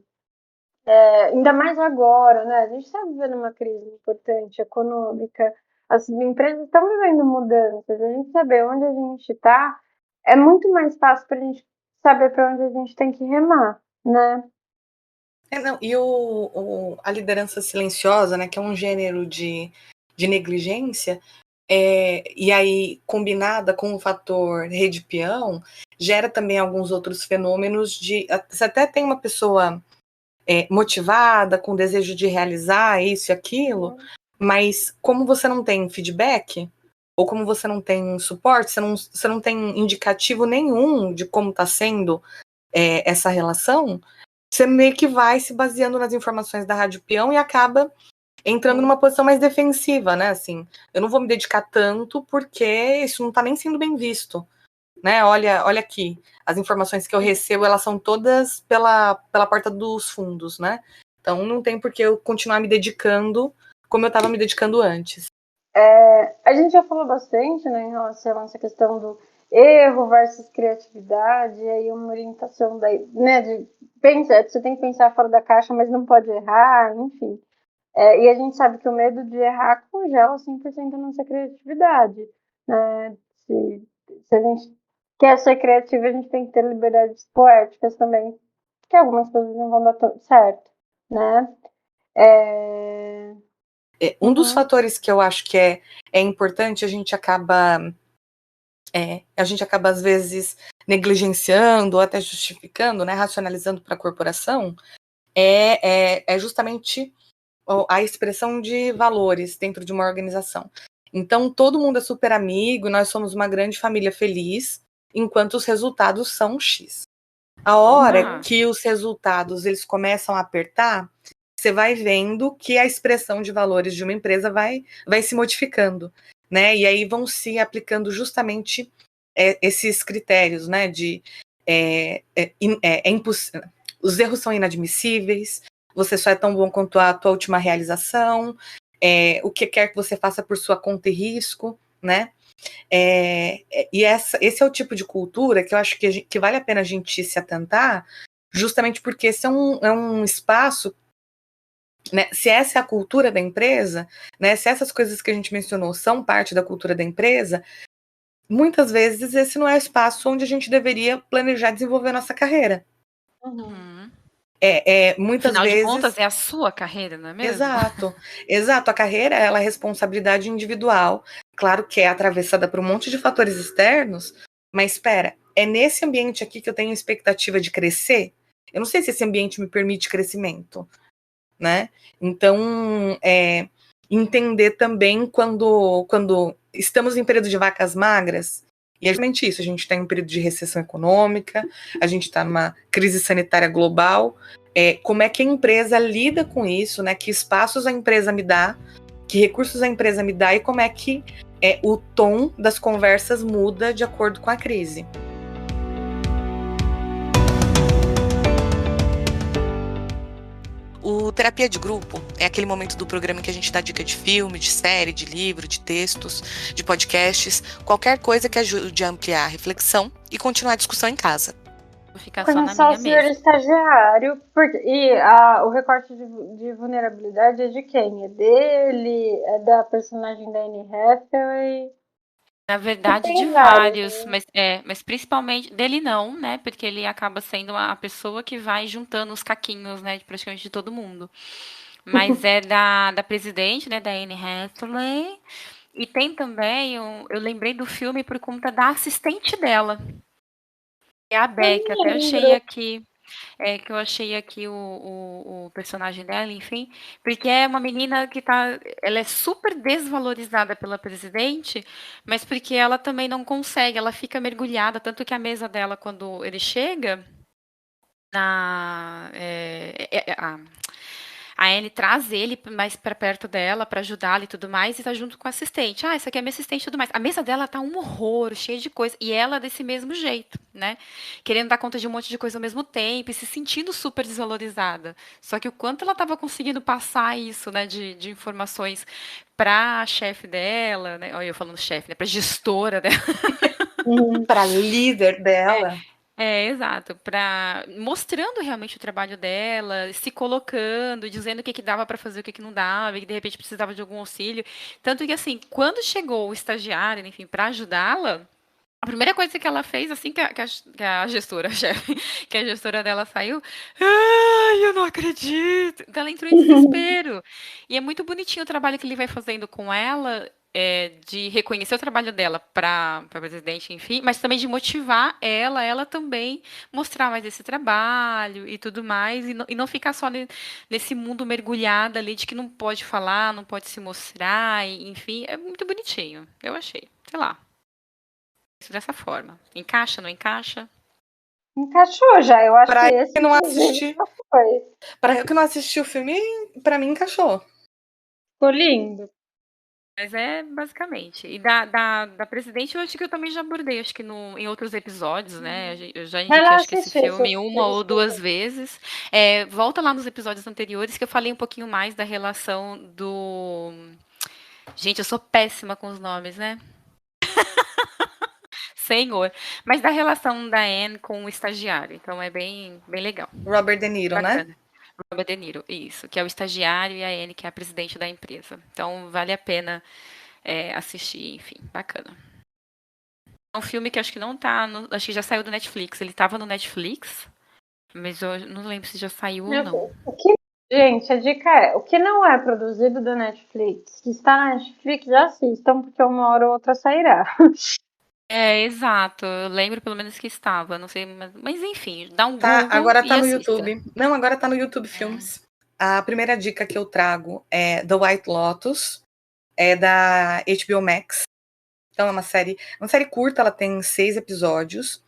B: Ainda mais agora, né? A gente está vivendo uma crise importante econômica, as empresas estão vivendo mudanças, a gente saber onde a gente está é muito mais fácil para a gente saber para onde a gente tem que remar, né?
A: Não, e a liderança silenciosa, né, que é um gênero de negligência, e aí combinada com o fator rede peão, gera também alguns outros fenômenos de. Você até tem uma pessoa motivada, com desejo de realizar isso e aquilo, mas como você não tem feedback, ou como você não tem suporte, você não tem indicativo nenhum de como está sendo essa relação, você meio que vai se baseando nas informações da Rádio Peão e acaba entrando numa posição mais defensiva, né? Assim, eu não vou me dedicar tanto porque isso não está nem sendo bem visto, né? Olha aqui, as informações que eu recebo, elas são todas pela porta dos fundos, né? Então não tem por que eu continuar me dedicando como eu estava me dedicando antes.
B: A gente já falou bastante, né, em relação a essa questão do erro versus criatividade, e aí uma orientação daí, né, de pensar, você tem que pensar fora da caixa, mas não pode errar, enfim. E a gente sabe que o medo de errar congela 100% a nossa criatividade, né? Se a gente quer ser criativa, a gente tem que ter liberdades poéticas também, porque algumas coisas não vão dar tão certo, né?
A: Um dos fatores que eu acho que é importante, a gente acaba às vezes negligenciando ou até justificando, né, racionalizando para a corporação, é justamente a expressão de valores dentro de uma organização. Então, todo mundo é super amigo, nós somos uma grande família feliz, enquanto os resultados são X. A hora que os resultados eles começam a apertar, você vai vendo que a expressão de valores de uma empresa vai se modificando, né? E aí vão se aplicando justamente esses critérios, né, de os erros são inadmissíveis, você só é tão bom quanto a tua última realização, o que quer que você faça por sua conta e risco, né? E esse é o tipo de cultura que eu acho que vale a pena a gente se atentar, justamente porque esse é um espaço, né, se essa é a cultura da empresa, né, se essas coisas que a gente mencionou são parte da cultura da empresa, muitas vezes esse não é o espaço onde a gente deveria planejar desenvolver nossa carreira.
C: Uhum.
A: Muitas
C: Afinal de
A: vezes...
C: contas, é a sua carreira, não é mesmo?
A: Exato. A carreira, ela é responsabilidade individual. Claro que é atravessada por um monte de fatores externos, mas espera, é nesse ambiente aqui que eu tenho expectativa de crescer? Eu não sei se esse ambiente me permite crescimento, né? Então, entender também quando estamos em período de vacas magras, e é justamente isso, a gente está em um período de recessão econômica, a gente está numa crise sanitária global, como é que a empresa lida com isso, né? Que espaços a empresa me dá, que recursos a empresa me dá e como é que o tom das conversas muda de acordo com a crise.
D: O Terapia de Grupo é aquele momento do programa em que a gente dá dica de filme, de série, de livro, de textos, de podcasts, qualquer coisa que ajude a ampliar a reflexão e continuar a discussão em casa.
C: Vou ficar só na
B: Conhecer o
C: minha
B: senhor
C: mesa.
B: estagiário, o recorte de vulnerabilidade é de quem? É dele? É da personagem da Anne Hathaway?
C: Na verdade, de
B: Tem
C: vários,
B: vários,
C: mas principalmente dele não, né? Porque ele acaba sendo a pessoa que vai juntando os caquinhos, né? De praticamente de todo mundo. Mas é da presidente, né? Da Anne Hathaway. E tem também, eu lembrei do filme por conta da assistente dela, que é a
B: Eu
C: Beck.
B: não
C: Até achei
B: lembro.
C: aqui, que eu achei aqui o personagem dela, enfim, porque é uma menina que ela é super desvalorizada pela presidente, mas porque ela também não consegue, ela fica mergulhada, tanto que a mesa dela, quando ele chega, na, a Anne traz ele mais para perto dela para ajudá-la e tudo mais, e tá junto com a assistente. Ah, essa aqui é minha assistente e tudo mais. A mesa dela tá um horror, cheia de coisa. E ela desse mesmo jeito, né? Querendo dar conta de um monte de coisa ao mesmo tempo e se sentindo super desvalorizada. Só que o quanto ela estava conseguindo passar isso, né, de informações para a chefe dela, né? Olha, eu falando chefe, né? Para gestora dela.
A: Para líder dela.
C: Exato, mostrando realmente o trabalho dela, se colocando, dizendo o que dava para fazer, o que não dava, e que de repente precisava de algum auxílio. Tanto que assim, quando chegou o estagiário, enfim, para ajudá-la, a primeira coisa que ela fez, assim que a gestora, a chefe, que a gestora dela saiu, ai, eu não acredito. Então ela entrou em desespero. E é muito bonitinho o trabalho que ele vai fazendo com ela, de reconhecer o trabalho dela para a presidente, enfim, mas também de motivar ela também mostrar mais esse trabalho e tudo mais, e não ficar só nesse mundo mergulhada ali de que não pode falar, não pode se mostrar, enfim, é muito bonitinho, eu achei, sei lá. Isso dessa forma. Encaixa, não encaixa?
B: Encaixou já, eu acho
A: Pra
B: que
A: eu
B: esse
A: que não
B: inclusive
A: assisti,
B: já foi.
A: para eu que não assisti o filme, para mim encaixou.
B: Ficou lindo.
C: Mas é basicamente. E da presidente, eu acho que eu também já abordei, acho que em outros episódios, né? Eu já
B: Vai
C: indiquei,
B: lá
C: acho que esse
B: assistir,
C: filme uma ou duas vezes. Volta lá nos episódios anteriores que eu falei um pouquinho mais da relação do. Gente, eu sou péssima com os nomes, né? Senhor. Mas da relação da Anne com o estagiário. Então é bem, bem legal.
A: Robert De Niro, né?
C: Bacana. Robert De Niro, isso, que é o estagiário, e a Anne, que é a presidente da empresa. Então, vale a pena assistir, enfim, bacana. É um filme que acho que não tá, acho que já saiu do Netflix. Ele tava no Netflix, mas eu não lembro se já saiu ou não.
B: Gente, a dica é, o que não é produzido da Netflix, que está na Netflix, já assistam, porque uma hora ou outra sairá.
C: Exato. Eu lembro pelo menos que estava, não sei, mas enfim, dá um
A: Tá,
C: Google
A: agora
C: e
A: tá no
C: assista.
A: YouTube. Não, agora tá no YouTube Filmes. A primeira dica que eu trago é The White Lotus, é da HBO Max. Então é uma série curta, ela tem 6 episódios.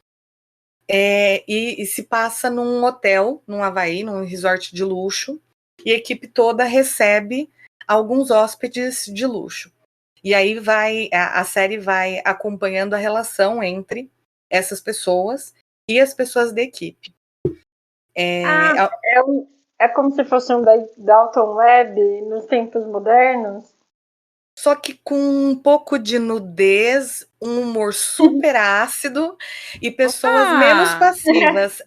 A: E se passa num hotel, num Havaí, num resort de luxo. E a equipe toda recebe alguns hóspedes de luxo. E aí a série vai acompanhando a relação entre essas pessoas e as pessoas da equipe.
B: É como se fosse um Dalton Web nos tempos modernos.
A: Só que com um pouco de nudez, um humor super ácido e pessoas menos passivas.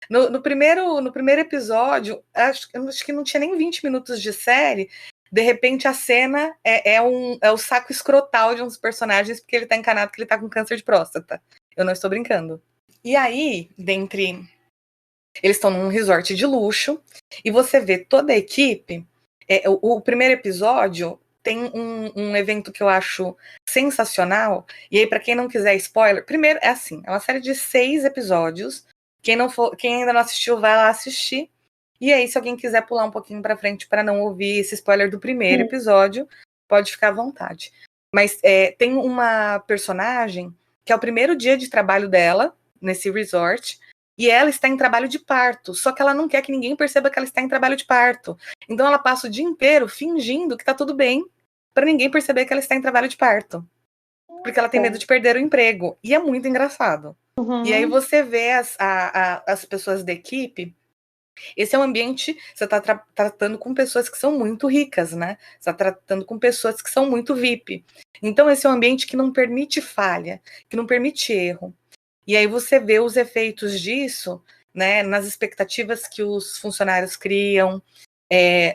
A: No primeiro episódio, acho que não tinha nem 20 minutos de série. De repente, a cena é o saco escrotal de uns personagens, porque ele tá encanado que ele tá com câncer de próstata. Eu não estou brincando. E aí, eles estão num resort de luxo, e você vê toda a equipe. O primeiro episódio tem um evento que eu acho sensacional. E aí, para quem não quiser spoiler, primeiro é uma série de 6 episódios. Quem ainda não assistiu, vai lá assistir. E aí, se alguém quiser pular um pouquinho para frente para não ouvir esse spoiler do primeiro episódio, pode ficar à vontade. Mas tem uma personagem que é o primeiro dia de trabalho dela nesse resort. E ela está em trabalho de parto, só que ela não quer que ninguém perceba que ela está em trabalho de parto. Então ela passa o dia inteiro fingindo que tá tudo bem, para ninguém perceber que ela está em trabalho de parto. Porque ela tem medo de perder o emprego. E é muito engraçado. E aí você vê as pessoas da equipe. Esse é um ambiente, você está tratando com pessoas que são muito ricas, né? Você está tratando com pessoas que são muito VIP. Então esse é um ambiente que não permite falha, que não permite erro. E aí você vê os efeitos disso, né, nas expectativas que os funcionários criam,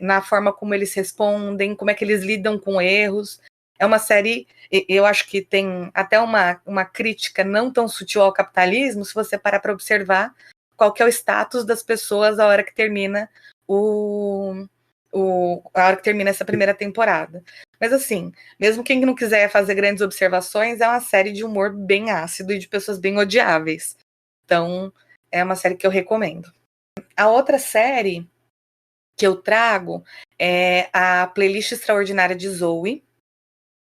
A: na forma como eles respondem, como é que eles lidam com erros. É uma série, eu acho que tem até uma crítica não tão sutil ao capitalismo, se você parar para observar qual que é o status das pessoas a hora que termina a hora que termina essa primeira temporada. Mas assim, mesmo quem não quiser fazer grandes observações, é uma série de humor bem ácido e de pessoas bem odiáveis. Então, é uma série que eu recomendo. A outra série que eu trago é a Playlist Extraordinária de Zoe.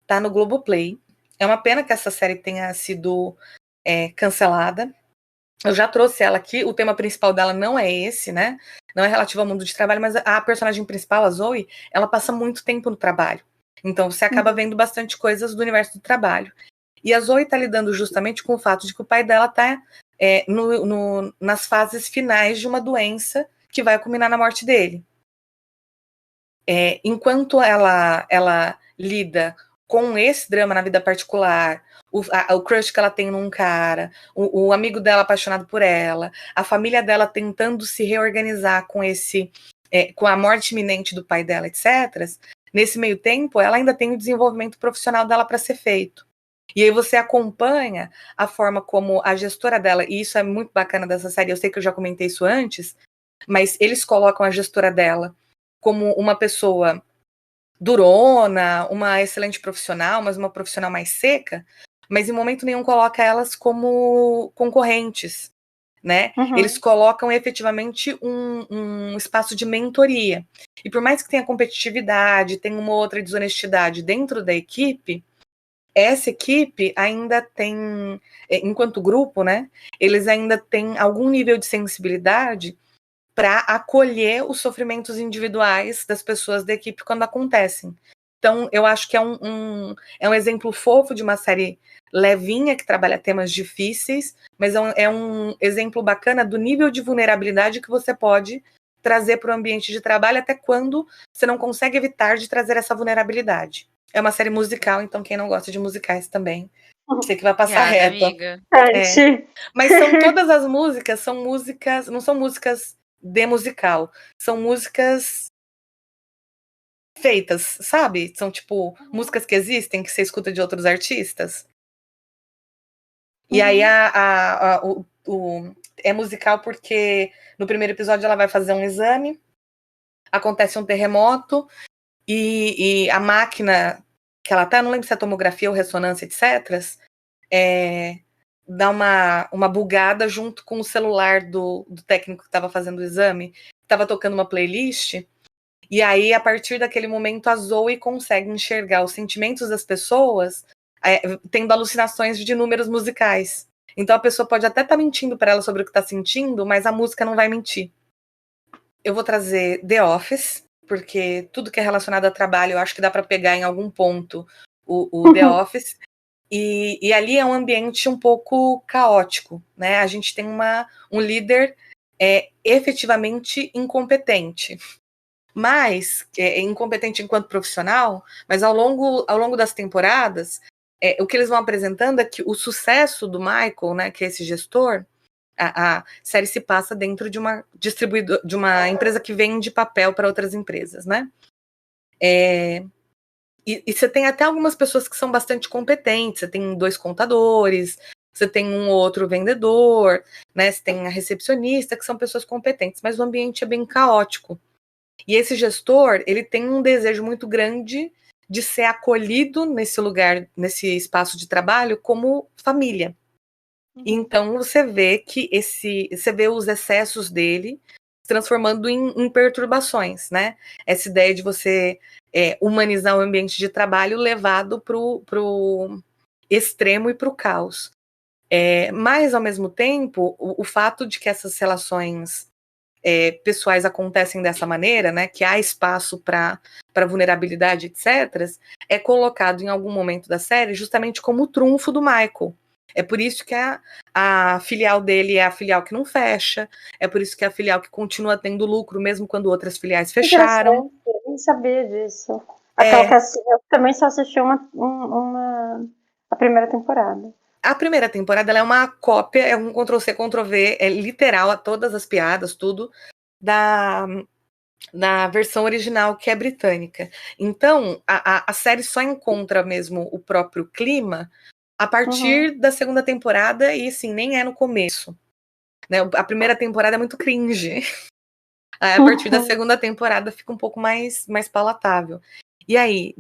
A: Tá no Globoplay. É uma pena que essa série tenha sido cancelada. Eu já trouxe ela aqui, o tema principal dela não é esse, né? Não é relativo ao mundo de trabalho, mas a personagem principal, a Zoe, ela passa muito tempo no trabalho. Então você acaba vendo bastante coisas do universo do trabalho. E a Zoe tá lidando justamente com o fato de que o pai dela tá nas fases finais de uma doença que vai culminar na morte dele. Enquanto ela lida com esse drama na vida particular, o crush que ela tem num cara, o amigo dela apaixonado por ela, a família dela tentando se reorganizar com a morte iminente do pai dela, etc. Nesse meio tempo, ela ainda tem o desenvolvimento profissional dela para ser feito. E aí você acompanha a forma como a gestora dela, e isso é muito bacana dessa série, eu sei que eu já comentei isso antes, mas eles colocam a gestora dela como uma pessoa durona, uma excelente profissional, mas uma profissional mais seca, mas em momento nenhum coloca elas como concorrentes, né? Eles colocam efetivamente um espaço de mentoria. E por mais que tenha competitividade, tenha uma outra desonestidade dentro da equipe, essa equipe ainda tem, enquanto grupo, né? Eles ainda têm algum nível de sensibilidade para acolher os sofrimentos individuais das pessoas da equipe quando acontecem. Então, eu acho que é um exemplo fofo de uma série levinha, que trabalha temas difíceis, mas é um exemplo bacana do nível de vulnerabilidade que você pode trazer para o ambiente de trabalho, até quando você não consegue evitar de trazer essa vulnerabilidade. É uma série musical, então quem não gosta de musicais também, sei que vai passar reto.
C: Amiga.
A: Mas todas as músicas, são músicas, não são músicas de musical, são músicas feitas, sabe? São tipo músicas que existem, que você escuta de outros artistas. E aí é musical porque no primeiro episódio ela vai fazer um exame, acontece um terremoto e a máquina que ela tá, não lembro se é tomografia ou ressonância, etc., dá uma bugada junto com o celular do técnico que estava fazendo o exame, estava tocando uma playlist, e aí, a partir daquele momento, a Zoe consegue enxergar os sentimentos das pessoas tendo alucinações de números musicais. Então, a pessoa pode até estar mentindo para ela sobre o que está sentindo, mas a música não vai mentir. Eu vou trazer The Office, porque tudo que é relacionado a trabalho, eu acho que dá para pegar em algum ponto o The Office, e ali é um ambiente um pouco caótico, né? A gente tem um líder efetivamente incompetente, mas incompetente enquanto profissional, mas ao longo das temporadas, o que eles vão apresentando é que o sucesso do Michael, né, que é esse gestor, a série se passa dentro de uma distribuidora, de uma empresa que vende papel para outras empresas, né? E você tem até algumas pessoas que são bastante competentes. Você tem 2 contadores, você tem um outro vendedor, né? Você tem a recepcionista, que são pessoas competentes, mas o ambiente é bem caótico. E esse gestor, ele tem um desejo muito grande de ser acolhido nesse lugar, nesse espaço de trabalho, como família. Então você vê que você vê os excessos dele se transformando em perturbações, né? Essa ideia de você humanizar o ambiente de trabalho levado pro extremo e pro caos. Mas, ao mesmo tempo, o fato de que essas relações pessoais acontecem dessa maneira, né? Que há espaço para vulnerabilidade, etc., é colocado em algum momento da série justamente como o trunfo do Michael. É por isso que a filial dele é a filial que não fecha, é por isso que é a filial que continua tendo lucro, mesmo quando outras filiais fecharam.
B: Eu nem sabia disso. Aquela que eu também só assisti a primeira temporada.
A: A primeira temporada ela é uma cópia, é um Ctrl-C, Ctrl-V, é literal a todas as piadas, tudo, da versão original, que é britânica. Então, a série só encontra mesmo o próprio clima a partir da segunda temporada, e assim, nem é no começo. Né? A primeira temporada é muito cringe. A partir da segunda temporada fica um pouco mais palatável. E aí,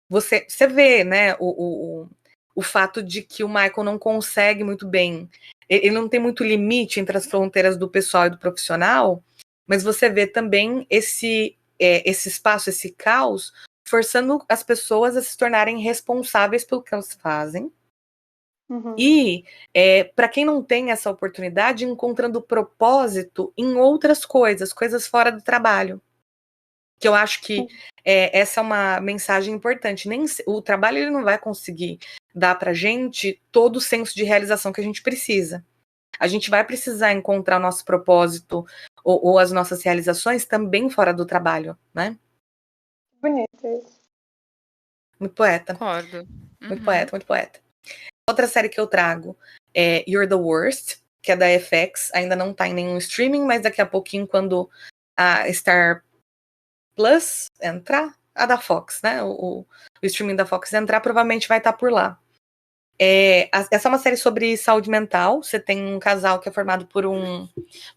A: você vê, né, o fato de que o Michael não consegue muito bem, ele não tem muito limite entre as fronteiras do pessoal e do profissional, mas você vê também esse espaço, esse caos, forçando as pessoas a se tornarem responsáveis pelo que elas fazem. E, para quem não tem essa oportunidade, encontrando propósito em outras coisas fora do trabalho. Que eu acho que essa é uma mensagem importante. O trabalho ele não vai conseguir dar pra gente todo o senso de realização que a gente precisa. A gente vai precisar encontrar o nosso propósito ou as nossas realizações também fora do trabalho, né?
B: Bonito isso.
A: Muito poeta.
C: Concordo.
A: Muito poeta, muito poeta. Outra série que eu trago é You're the Worst, que é da FX. Ainda não tá em nenhum streaming, mas daqui a pouquinho, quando a Star Plus entrar, a da Fox, né? O streaming da Fox entrar, provavelmente vai estar por lá. Essa é uma série sobre saúde mental. Você tem um casal que é formado por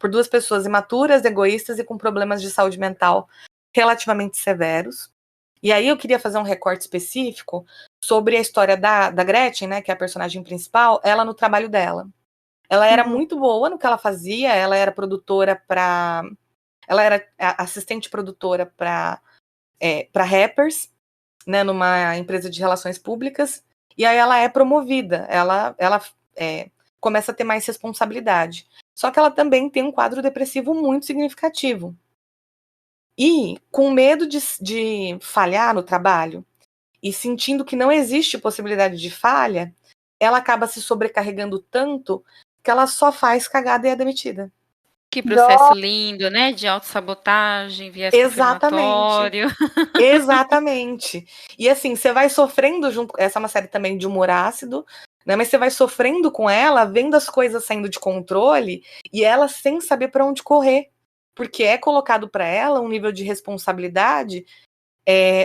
A: 2 pessoas imaturas, egoístas e com problemas de saúde mental relativamente severos. E aí eu queria fazer um recorte específico sobre a história da Gretchen, né, que é a personagem principal, ela no trabalho dela. Ela era muito boa no que ela fazia, ela era produtora ela era assistente produtora para rappers, né, numa empresa de relações públicas, e aí ela é promovida, ela começa a ter mais responsabilidade. Só que ela também tem um quadro depressivo muito significativo. E com medo de falhar no trabalho e sentindo que não existe possibilidade de falha, ela acaba se sobrecarregando tanto que ela só faz cagada e é demitida.
C: Que processo lindo, né? De autossabotagem, viés confirmatório.
A: Exatamente. E assim, você vai sofrendo junto. Essa é uma série também de humor ácido, né? Mas você vai sofrendo com ela, vendo as coisas saindo de controle e ela sem saber para onde correr. Porque é colocado para ela um nível de responsabilidade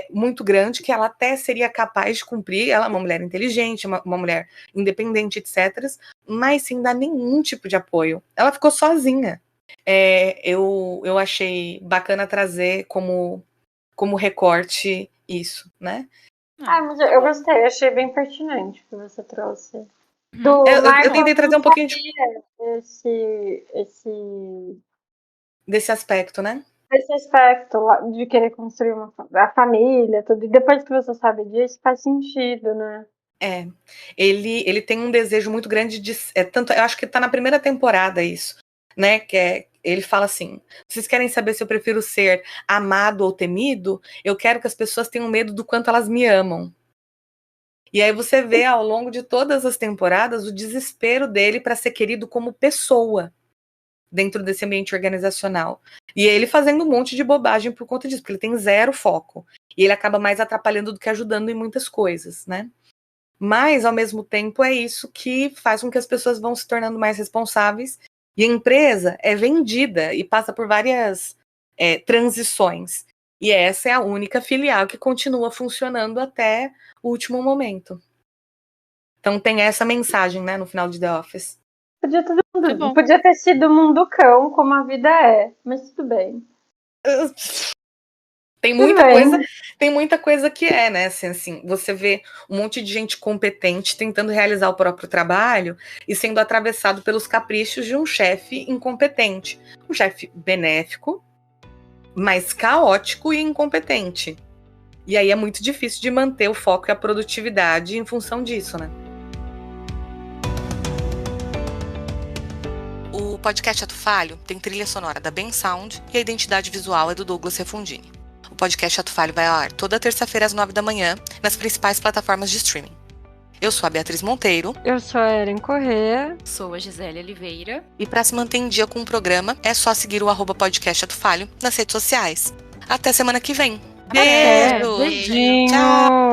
A: muito grande que ela até seria capaz de cumprir. Ela é uma mulher inteligente, uma mulher independente, etc. Mas sem dar nenhum tipo de apoio. Ela ficou sozinha. Eu achei bacana trazer como recorte isso, né?
B: Mas eu gostei, achei bem pertinente o que você trouxe.
A: Eu tentei trazer um pouquinho desse aspecto, né?
B: Esse aspecto de querer construir a família, tudo. E depois que você sabe disso, faz sentido, né?
A: Ele tem um desejo muito grande de. Tanto, eu acho que tá na primeira temporada isso, né? Ele fala assim: vocês querem saber se eu prefiro ser amado ou temido? Eu quero que as pessoas tenham medo do quanto elas me amam. E aí você vê ao longo de todas as temporadas o desespero dele para ser querido como pessoa dentro desse ambiente organizacional. E ele fazendo um monte de bobagem por conta disso, porque ele tem zero foco. E ele acaba mais atrapalhando do que ajudando em muitas coisas, né? Mas, ao mesmo tempo, é isso que faz com que as pessoas vão se tornando mais responsáveis. E a empresa é vendida e passa por várias transições. E essa é a única filial que continua funcionando até o último momento. Então tem essa mensagem, né, no final de The Office.
B: Podia ter sido Mundo Cão, como a vida é, mas tudo bem.
A: Tem muita coisa que é, né? Assim, você vê um monte de gente competente tentando realizar o próprio trabalho e sendo atravessado pelos caprichos de um chefe incompetente. Um chefe benéfico, mas caótico e incompetente. E aí é muito difícil de manter o foco e a produtividade em função disso, né?
D: O podcast Ato Falho tem trilha sonora da Ben Sound e a identidade visual é do Douglas Refundini. O podcast Ato Falho vai ao ar toda terça-feira às 9 da manhã nas principais plataformas de streaming. Eu sou a Beatriz Monteiro.
B: Eu sou a Erin Corrêa.
C: Sou a Gisele Oliveira.
D: E para se manter em dia com o programa, é só seguir o @podcast Ato Falho nas redes sociais. Até semana que vem.
B: Beijo! Beijinho!
D: Tchau!